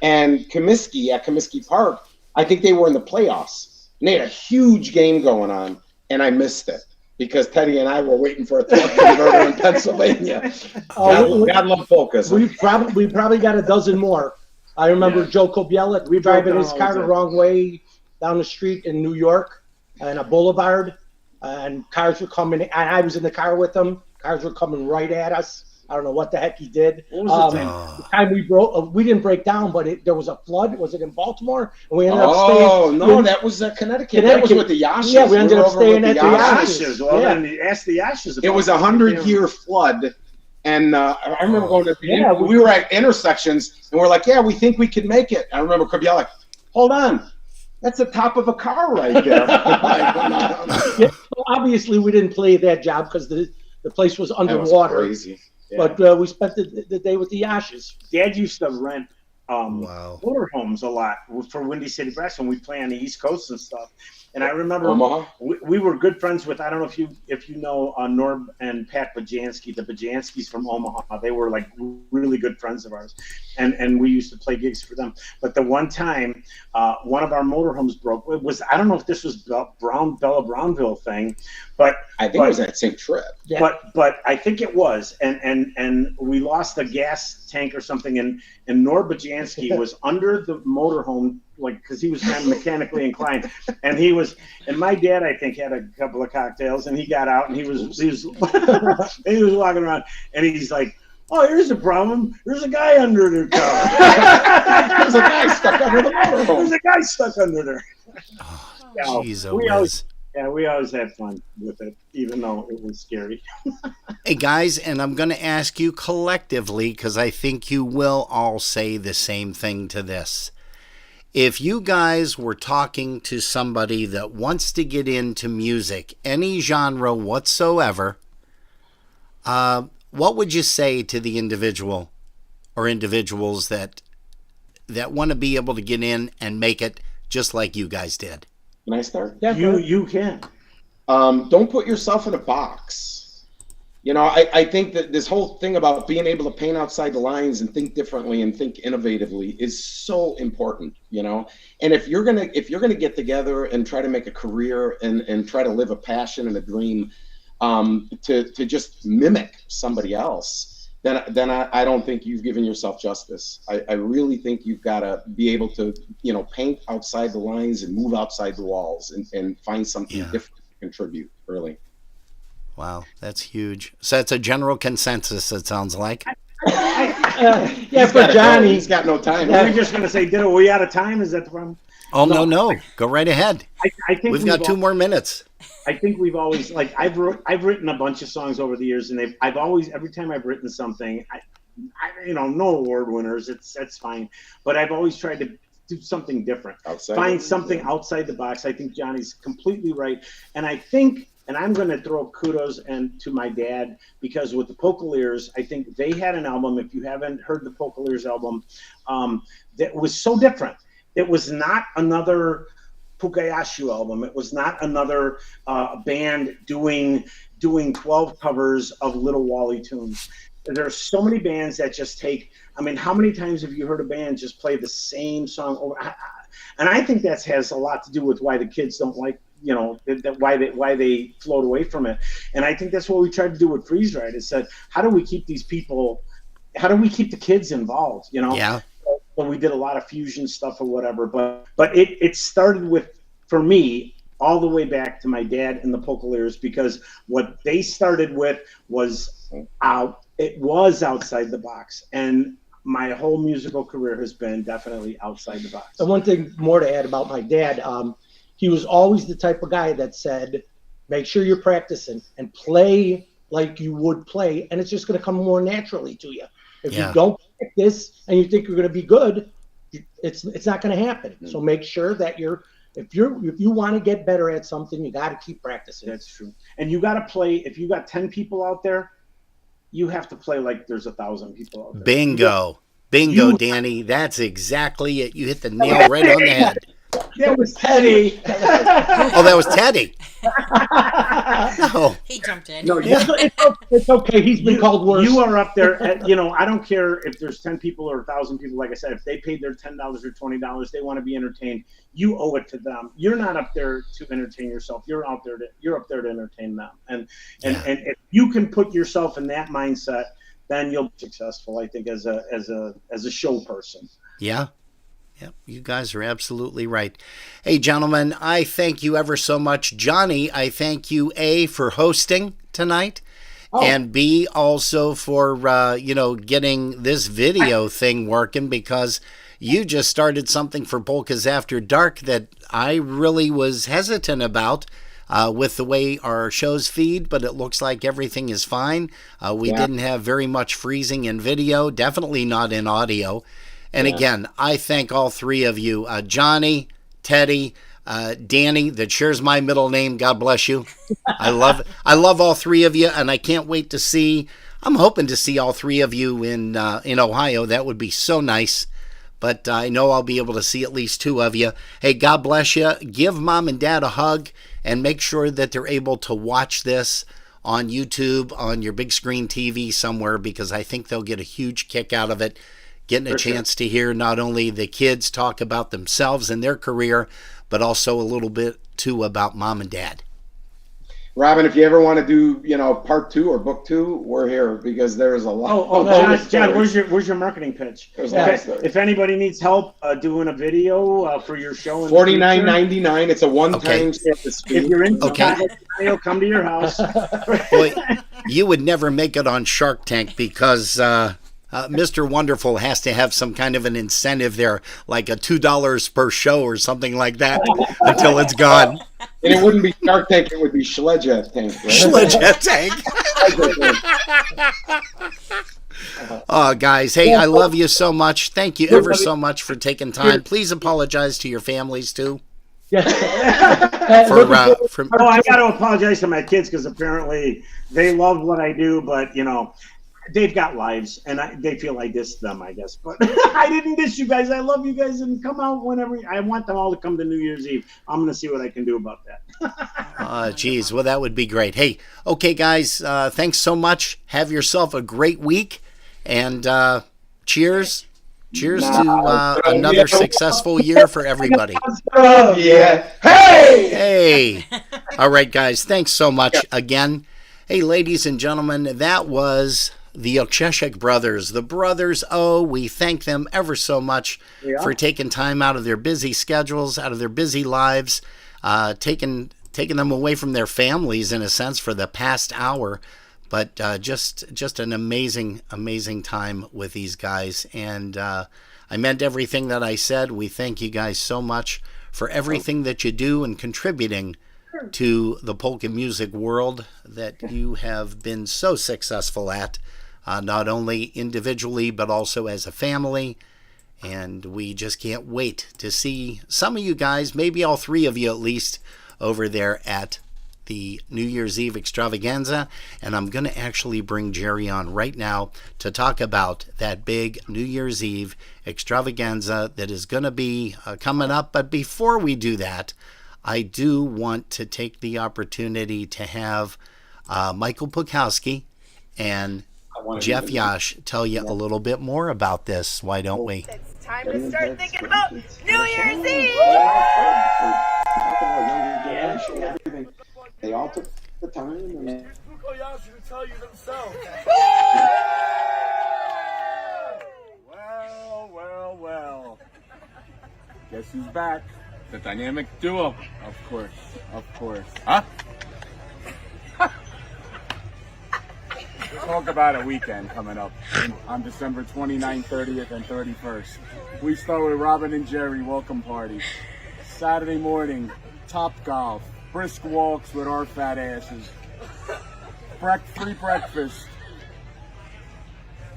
Speaker 11: And Comiskey Park, I think they were in the playoffs. And they had a huge game going on, and I missed it because Teddy and I were waiting for a torque converter in Pennsylvania. God love Polkas.
Speaker 9: We probably got a dozen more. I remember Joe Kobielek driving his car the wrong way down the street in New York and a boulevard, and cars were coming. And I was in the car with him. Cars were coming right at us. I don't know what the heck he did.
Speaker 12: What was
Speaker 9: the time we broke? We didn't break down, but there was a flood. Was it in Baltimore? And we ended up staying.
Speaker 11: Oh no, that was Connecticut. That was with the Yashas.
Speaker 9: Yeah, we ended up staying at the
Speaker 12: Yashas. Well, then ask the Yashas.
Speaker 11: It was 100-year flood. And I remember going to we were at intersections, and we're like, yeah, we think we can make it. I remember Kobielek, hold on, that's the top of a car right there.
Speaker 9: Well, obviously, we didn't play that job because the place was underwater.
Speaker 11: That was crazy.
Speaker 9: Yeah. But we spent the day with the Yashas.
Speaker 12: Dad used to rent motorhomes a lot for Windy City Brass when we play on the East Coast and stuff. And I remember we were good friends with, I don't know if you know Norb and Pat Bajanski, the Bajanskis from Omaha. They were like really good friends of ours. And we used to play gigs for them. But the one time one of our motorhomes broke, I don't know if this was Bella Brownville thing, but
Speaker 11: I think it was that same trip.
Speaker 12: Yeah. But I think it was. And we lost a gas tank or something, and Norb Bajanski was under the motorhome, like, because he was kind of mechanically inclined, and my dad, I think, had a couple of cocktails, and he got out, and he was he was walking around, and he's like, oh, here's a problem. There's a guy under the car.
Speaker 11: There's a guy stuck under the motorhome.
Speaker 12: There's a guy stuck under there.
Speaker 1: Jeez,
Speaker 12: we always had fun with it, even though it was scary.
Speaker 1: Hey, guys, and I'm going to ask you collectively, because I think you will all say the same thing to this. If you guys were talking to somebody that wants to get into music, any genre whatsoever, what would you say to the individual or individuals that want to be able to get in and make it just like you guys did?
Speaker 11: Can I start?
Speaker 12: Yeah, you can.
Speaker 11: Don't put yourself in a box. You know, I think that this whole thing about being able to paint outside the lines and think differently and think innovatively is so important, you know. And if you're gonna get together and try to make a career and try to live a passion and a dream, to just mimic somebody else, then I don't think you've given yourself justice. I really think you've got to be able to, you know, paint outside the lines and move outside the walls and find something different to contribute early.
Speaker 1: Wow, that's huge. So that's a general consensus, it sounds like.
Speaker 9: Yeah, for Johnny.
Speaker 11: He's got no time.
Speaker 12: We're just going to say, ditto, are we out of time? Is that the problem?
Speaker 1: Oh, no. Go right ahead.
Speaker 12: I think
Speaker 1: we've got 2 more minutes.
Speaker 12: I think we've always, like, I've written a bunch of songs over the years, and I've always, every time I've written something, I you know, no award winners, that's fine, but I've always tried to do something different. Find something outside the box. I think Johnny's completely right. And I think, and I'm going to throw kudos to my dad, because with the Polkas, I think they had an album, if you haven't heard the Polkas album, that was so different. It was not another Pukayashu album. It was not another band doing 12 covers of Little Wally tunes. There are so many bands that just take, I mean, how many times have you heard a band just play the same song over? And I think that has a lot to do with why the kids don't like, you know, why they float away from it. And I think that's what we tried to do with Freeze Ride, is said, how do we keep these people how do we keep the kids involved?
Speaker 1: Yeah.
Speaker 12: So we did a lot of fusion stuff or whatever, but it started with, for me, all the way back to my dad and the Polkas, because what they started with was outside the box, and my whole musical career has been definitely outside the box.
Speaker 9: And one thing more to add about my dad, he was always the type of guy that said, make sure you're practicing and play like you would play, and it's just going to come more naturally to you. If you don't practice and you think you're going to be good, it's not going to happen. So make sure that if you want to get better at something, you got to keep practicing.
Speaker 12: That's true. And you got to play. If you got 10 people out there, you have to play like there's 1,000 people out there.
Speaker 1: Bingo, Danny. That's exactly it. You hit the nail right on the head.
Speaker 9: That was Teddy.
Speaker 1: Oh, that was Teddy. No.
Speaker 5: He jumped in.
Speaker 9: No, it's okay. He's been called worse.
Speaker 12: You are up there. I don't care if there's 10 people or 1,000 people. Like I said, if they paid their $10 or $20, they want to be entertained. You owe it to them. You're not up there to entertain yourself. You're up there to entertain them. And if you can put yourself in that mindset, then you'll be successful, I think, as a show person.
Speaker 1: Yeah. Yep, you guys are absolutely right. Hey, gentlemen, I thank you ever so much. Johnny, I thank you, A, for hosting tonight, and B, also for, getting this video thing working, because you just started something for Polkas After Dark that I really was hesitant about with the way our shows feed, but it looks like everything is fine. We didn't have very much freezing in video, definitely not in audio. And again, I thank all three of you, Johnny, Teddy, Danny, that shares my middle name. God bless you. I love all three of you, and I can't wait to see. I'm hoping to see all three of you in Ohio. That would be so nice. But I know I'll be able to see at least two of you. Hey, God bless you. Give Mom and Dad a hug, and make sure that they're able to watch this on YouTube, on your big screen TV somewhere, because I think they'll get a huge kick out of it. Getting a chance to hear not only the kids talk about themselves and their career, but also a little bit, too, about Mom and Dad.
Speaker 11: Robin, if you ever want to do, part 2 or book 2, we're here, because there's a lot.
Speaker 12: John, where's your marketing pitch? If anybody needs help doing a video for your show,
Speaker 11: $49.99. It's a one-time service fee.
Speaker 12: If you're in Chicago, they'll come to your house.
Speaker 1: Boy, you would never make it on Shark Tank, because Mr. Wonderful has to have some kind of an incentive there, like a $2 per show or something like that, until it's gone.
Speaker 11: And it wouldn't be Shark Tank, it would be Schledjet Tank. Right?
Speaker 1: Schledjet Tank. Oh, guys, hey, I love you so much. Thank you ever so much for taking time. Please apologize to your families, too.
Speaker 12: I got to apologize to my kids, because apparently they love what I do, but, they've got lives, and they feel I dissed them, I guess. But I didn't diss you guys. I love you guys, and come out whenever. I want them all to come to New Year's Eve. I'm going to see what I can do about that.
Speaker 1: Geez, well, that would be great. Hey, okay, guys, thanks so much. Have yourself a great week, and cheers. Cheers to another successful year for everybody.
Speaker 11: Yeah.
Speaker 1: Hey! All right, guys, thanks so much again. Hey, ladies and gentlemen, that was the Oksheshek brothers, the Brothers O. We thank them ever so much for taking time out of their busy schedules, out of their busy lives, taking them away from their families, in a sense, for the past hour. But just an amazing, amazing time with these guys. And I meant everything that I said. We thank you guys so much for everything that you do and contributing to the polka music world that you have been so successful at, not only individually but also as a family. And we just can't wait to see some of you guys, maybe all three of you at least, over there at the New Year's Eve extravaganza. And I'm going to actually bring Jerry on right now to talk about that big New Year's Eve extravaganza that is going to be coming up. But before we do that, I do want to take the opportunity to have Michael Pukowski and Jeff Yash tell you a little bit more about this. Why don't we?
Speaker 13: It's time to start thinking about New Year's Eve!
Speaker 11: They all took the time.
Speaker 13: Here's Puko Yasu to tell you themselves.
Speaker 14: Guess who's back? The dynamic duo. Of course. Of course. Huh? Talk about a weekend coming up on December 29th, 30th, and 31st. We start with Robin and Jerry welcome party. Saturday morning, Top Golf, brisk walks with our fat asses, free breakfast,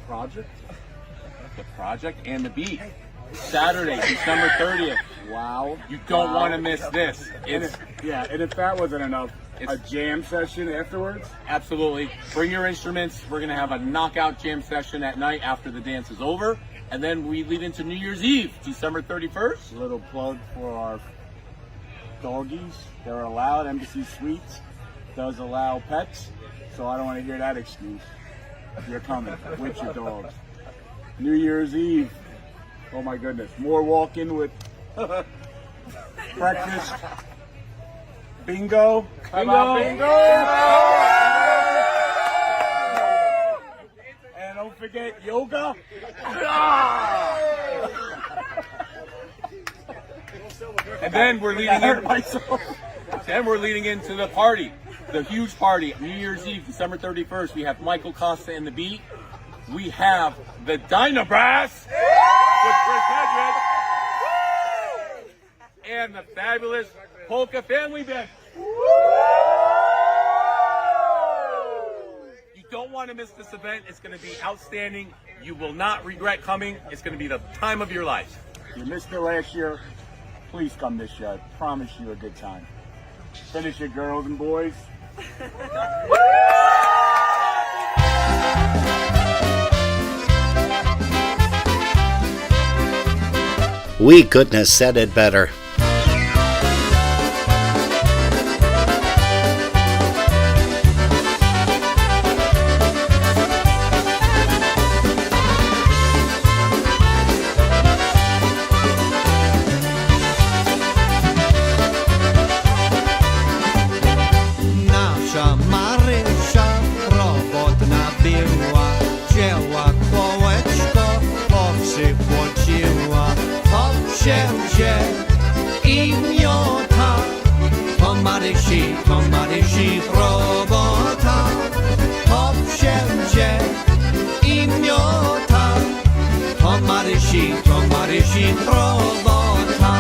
Speaker 14: the project and the beat. Saturday, December 30th. Wow. You don't want to miss this. And if that wasn't enough, a jam session afterwards? Absolutely. Bring your instruments. We're going to have a knockout jam session at night after the dance is over. And then we lead into New Year's Eve, December 31st. A little plug for our doggies. They're allowed. Embassy Suites does allow pets. So I don't want to hear that excuse. You're coming with your dogs. New Year's Eve. Oh my goodness. More walking with breakfast. Bingo. Bingo. And don't forget yoga. And then we're leading into the party. The huge party, New Year's Eve, December 31st. We have Michael Costa and the Beat. We have the Dynabrass with Chris Hedrick and the fabulous Polka Family Band. You don't want to miss this event. It's going to be outstanding. You will not regret coming. It's going to be the time of your life. You missed it last year. Please come this year. I promise you a good time. Finish it, girls and boys.
Speaker 1: We couldn't have said it better.
Speaker 6: Nasza Marysia robotna była, wzięła kołeczko, poprzypłociła, powzięcie i miota. To Marysi robota, powzięcie i miota. To Marysi robota.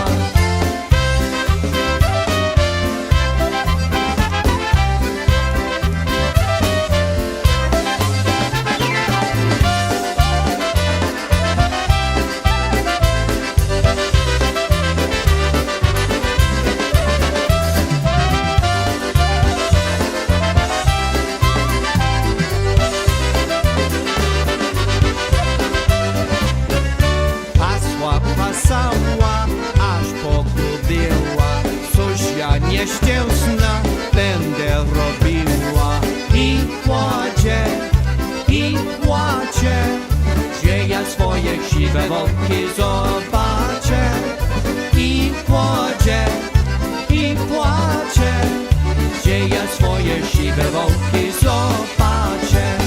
Speaker 6: Pasała, aż pogrubiła, coś ja nieszczęsna będę robiła. I płacze, że ja swoje siwe wątki zobaczę. I płacze, że ja swoje siwe wątki zobaczę.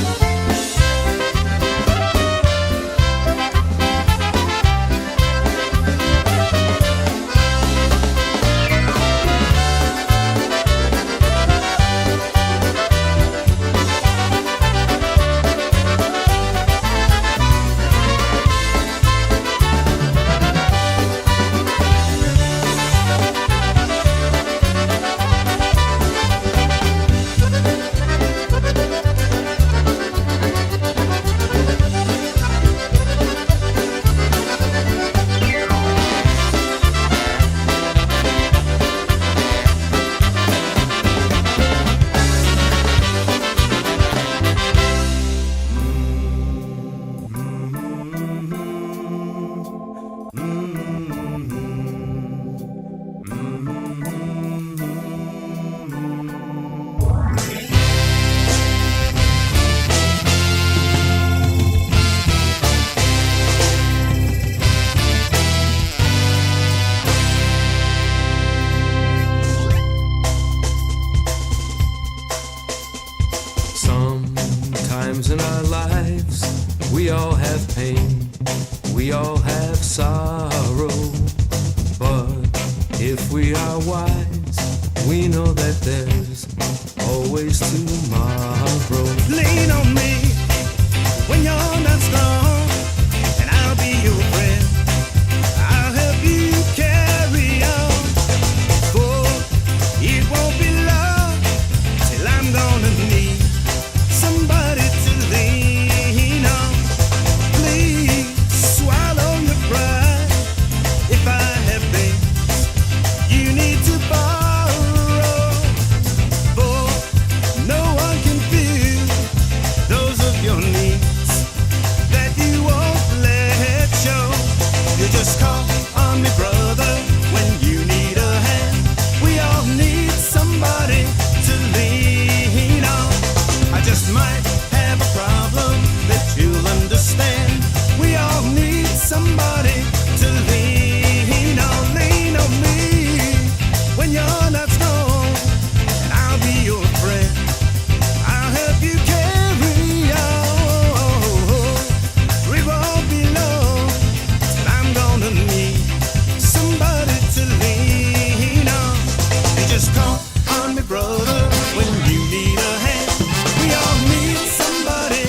Speaker 6: Sometimes in our lives we all have pain, we all have sorrow, but If we are wise, we know that there's always tomorrow. Lean on me when you're not strong, and I'll be your friend. I'll help you carry on. For it won't be long till I'm gonna need somebody to lean on. Please swallow your pride. If I have things you need to borrow, for no one can fill those of your needs that you won't let show. You just call on me, brother, when you need a hand. We all need somebody to lean on. I just might have a problem that you'll understand. We all need somebody to lean on. Lean on me when you're not strong, and I'll be your friend. I'll help you carry on. We won't be long till I'm gonna need somebody to lean on. You just call on me, brother, when you need a hand. We all need somebody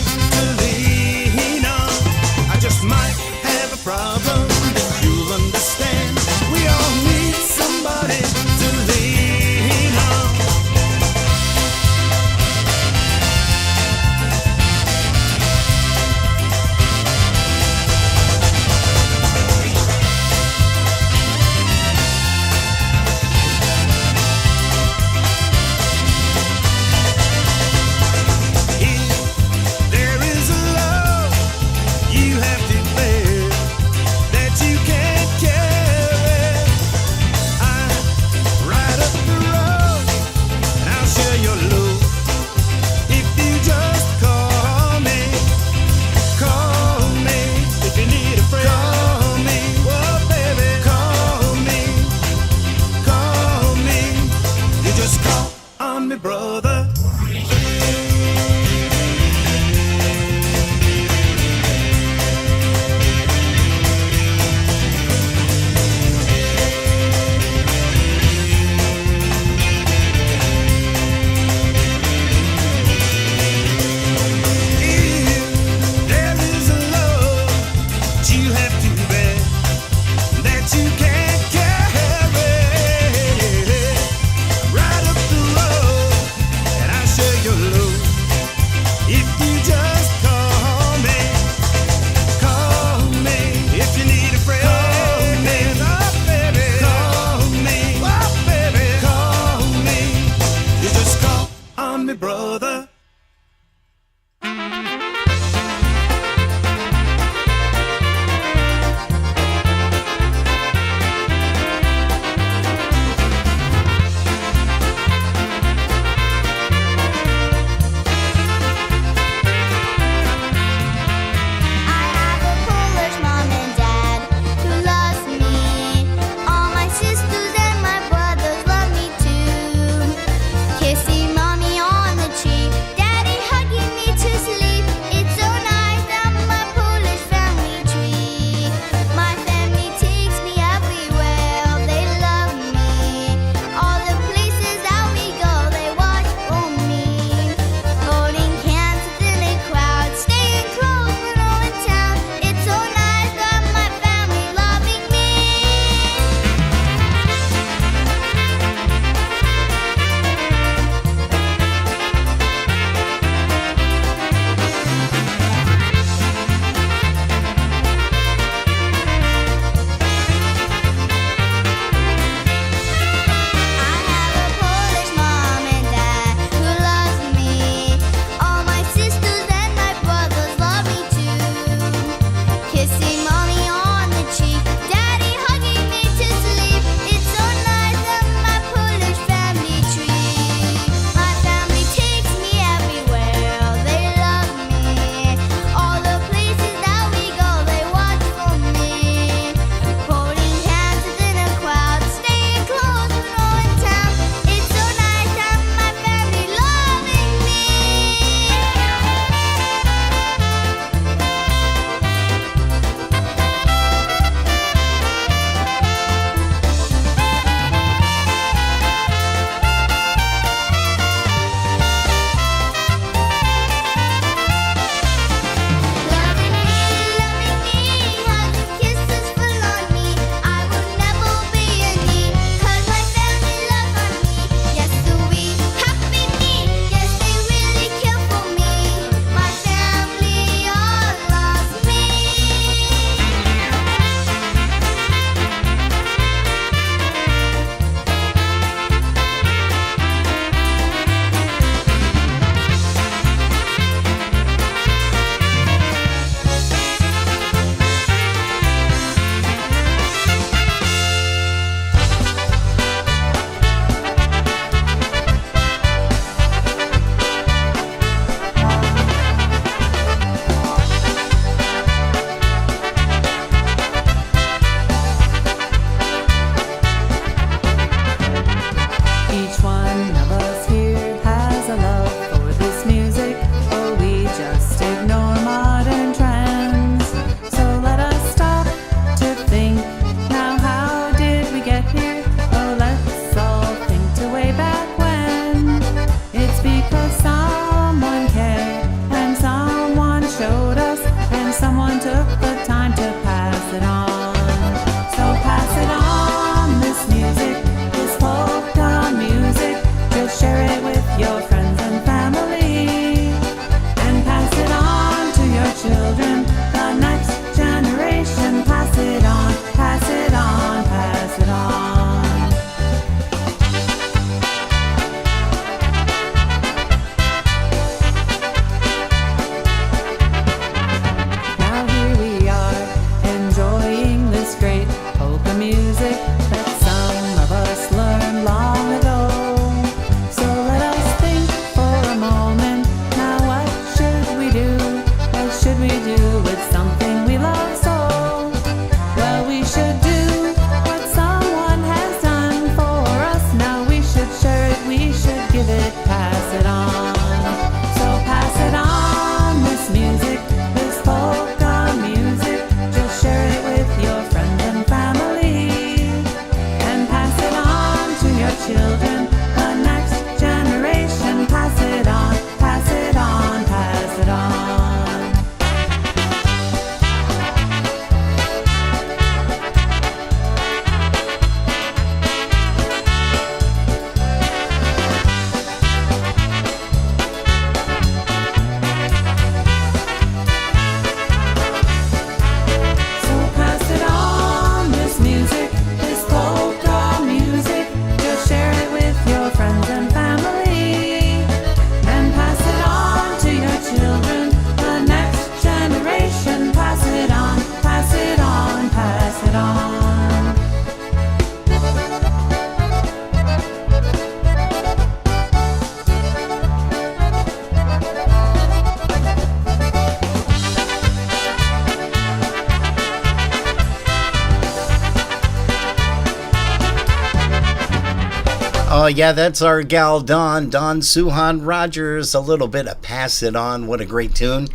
Speaker 1: yeah, that's our gal Dawn Suhan Rogers. A little bit of Pass It On. What a great tune.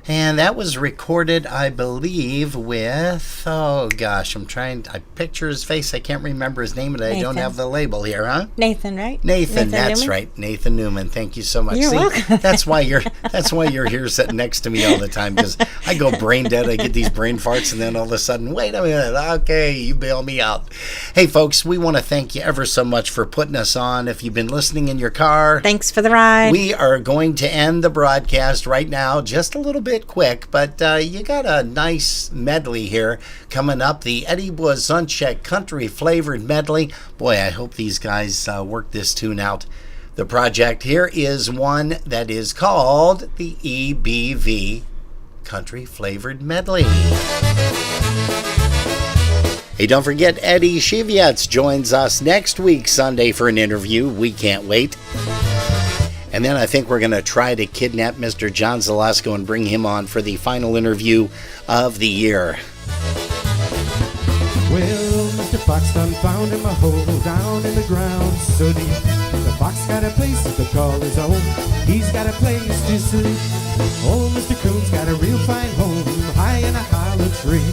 Speaker 1: And that was recorded, I believe, with, oh gosh, I picture his face. I can't remember his name, and I don't have the label here, huh?
Speaker 5: Nathan, right?
Speaker 1: Nathan, that's
Speaker 5: Newman?
Speaker 1: right. Nathan Newman. Thank you so much.
Speaker 5: You're welcome.
Speaker 1: That's why you're here sitting next to me all the time, because I go brain dead. I get these brain farts, and then all of a sudden, wait a minute. Okay, you bail me out. Hey, folks, we want to thank you ever so much for putting us on. If you've been listening in your car,
Speaker 5: thanks for the ride.
Speaker 1: We are going to end the broadcast right now, just a little bit quick, but you got a nice medley here coming up, the Eddie Blazonczyk country flavored medley. Boy, I hope these guys work this tune out. The project here is one that is called the EBV country flavored medley. Hey, don't forget Eddie Shivietz joins us next week Sunday for an interview. We can't wait. And then I think we're going to try to kidnap Mr. John Zalasko and bring him on for the final interview of the year.
Speaker 6: Well, Mr. Fox done found him a hole down in the ground so deep. The fox got a place to call his own. He's got a place to sleep. Oh, Mr. Coon's got a real fine home high in a hollow tree.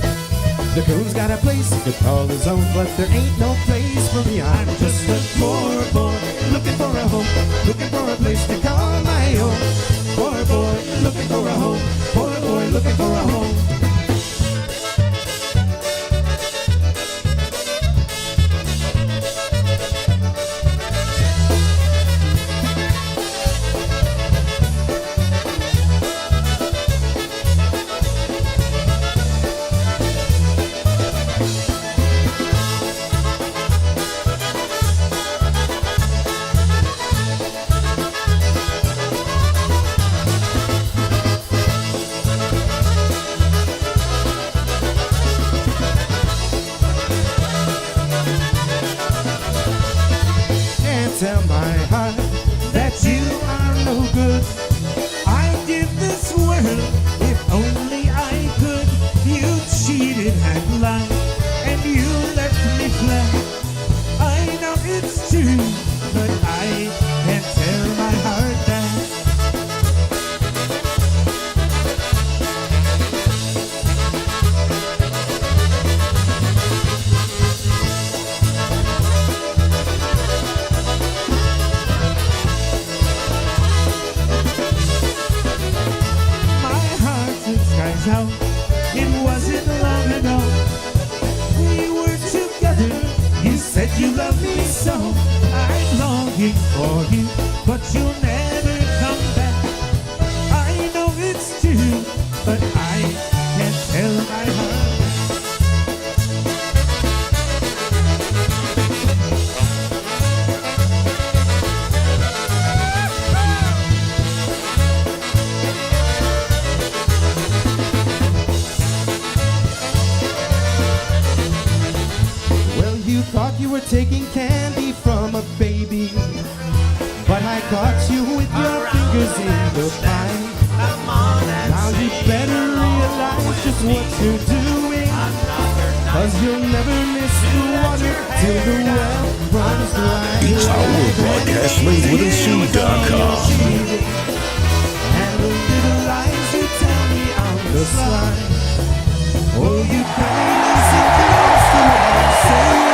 Speaker 6: The coon's got a place he could call his own, but there ain't no place for me. I'm just a poor boy looking for a home, looking for a place to call my own. Poor boy looking for a home, poor boy looking for a home. Tell my heart that you are no good. I'd give this world if only I could. You cheated and lied, and you left me flat. I know it's true, but I can't tell my heart that. Out. It wasn't long ago we were together. You said you loved me so. I'm longing for you, but you'll never come back. I know it's true, but I can't tell my heart. Thought you were taking candy from a baby, but I caught you with your fingers in the pie. Now you better realize just what you're doing, 'cause you'll never miss the water till the well runs dry.
Speaker 4: It's our broadcastlink.com.
Speaker 6: And the little lies you tell me on the slide. Oh, you better listen close to what I'm saying.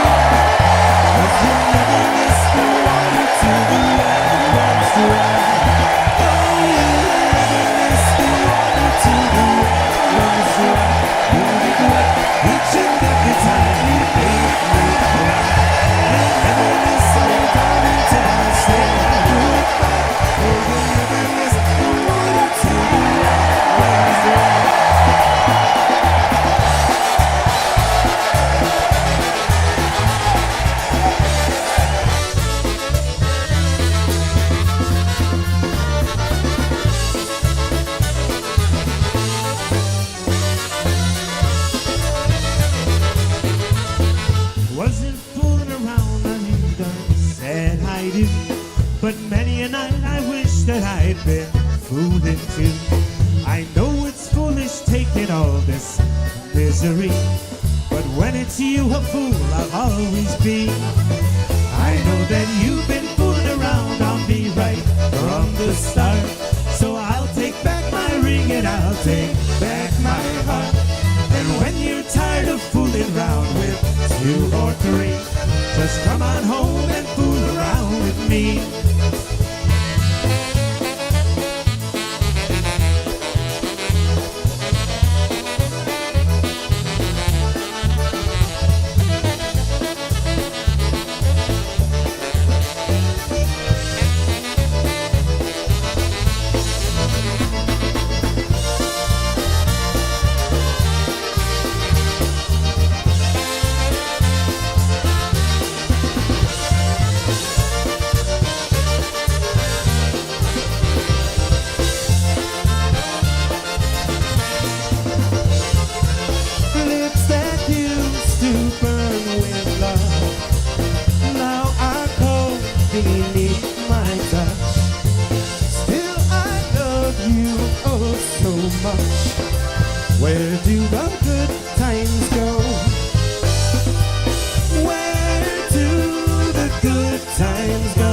Speaker 6: You'll never miss the water till the well runs dry. Oh, you'll never miss the water till the well runs dry. You'll regret each and every time you make me cry. You'll never miss my darling till I say goodbye. Oh, you'll never miss the water till the well runs dry. But many a night I wish that I'd been fooling too. I know it's foolish taking all this misery, but when it's you, a fool I'll always be. I know that you've been the start. So I'll take back my ring and I'll take back my heart. And when you're tired of fooling around with 2 or 3, just come on home and fool around with me. Lips that used to burn with love now are cold beneath my touch. Still I love you oh so much. Where do the good times go? Where do the good times go?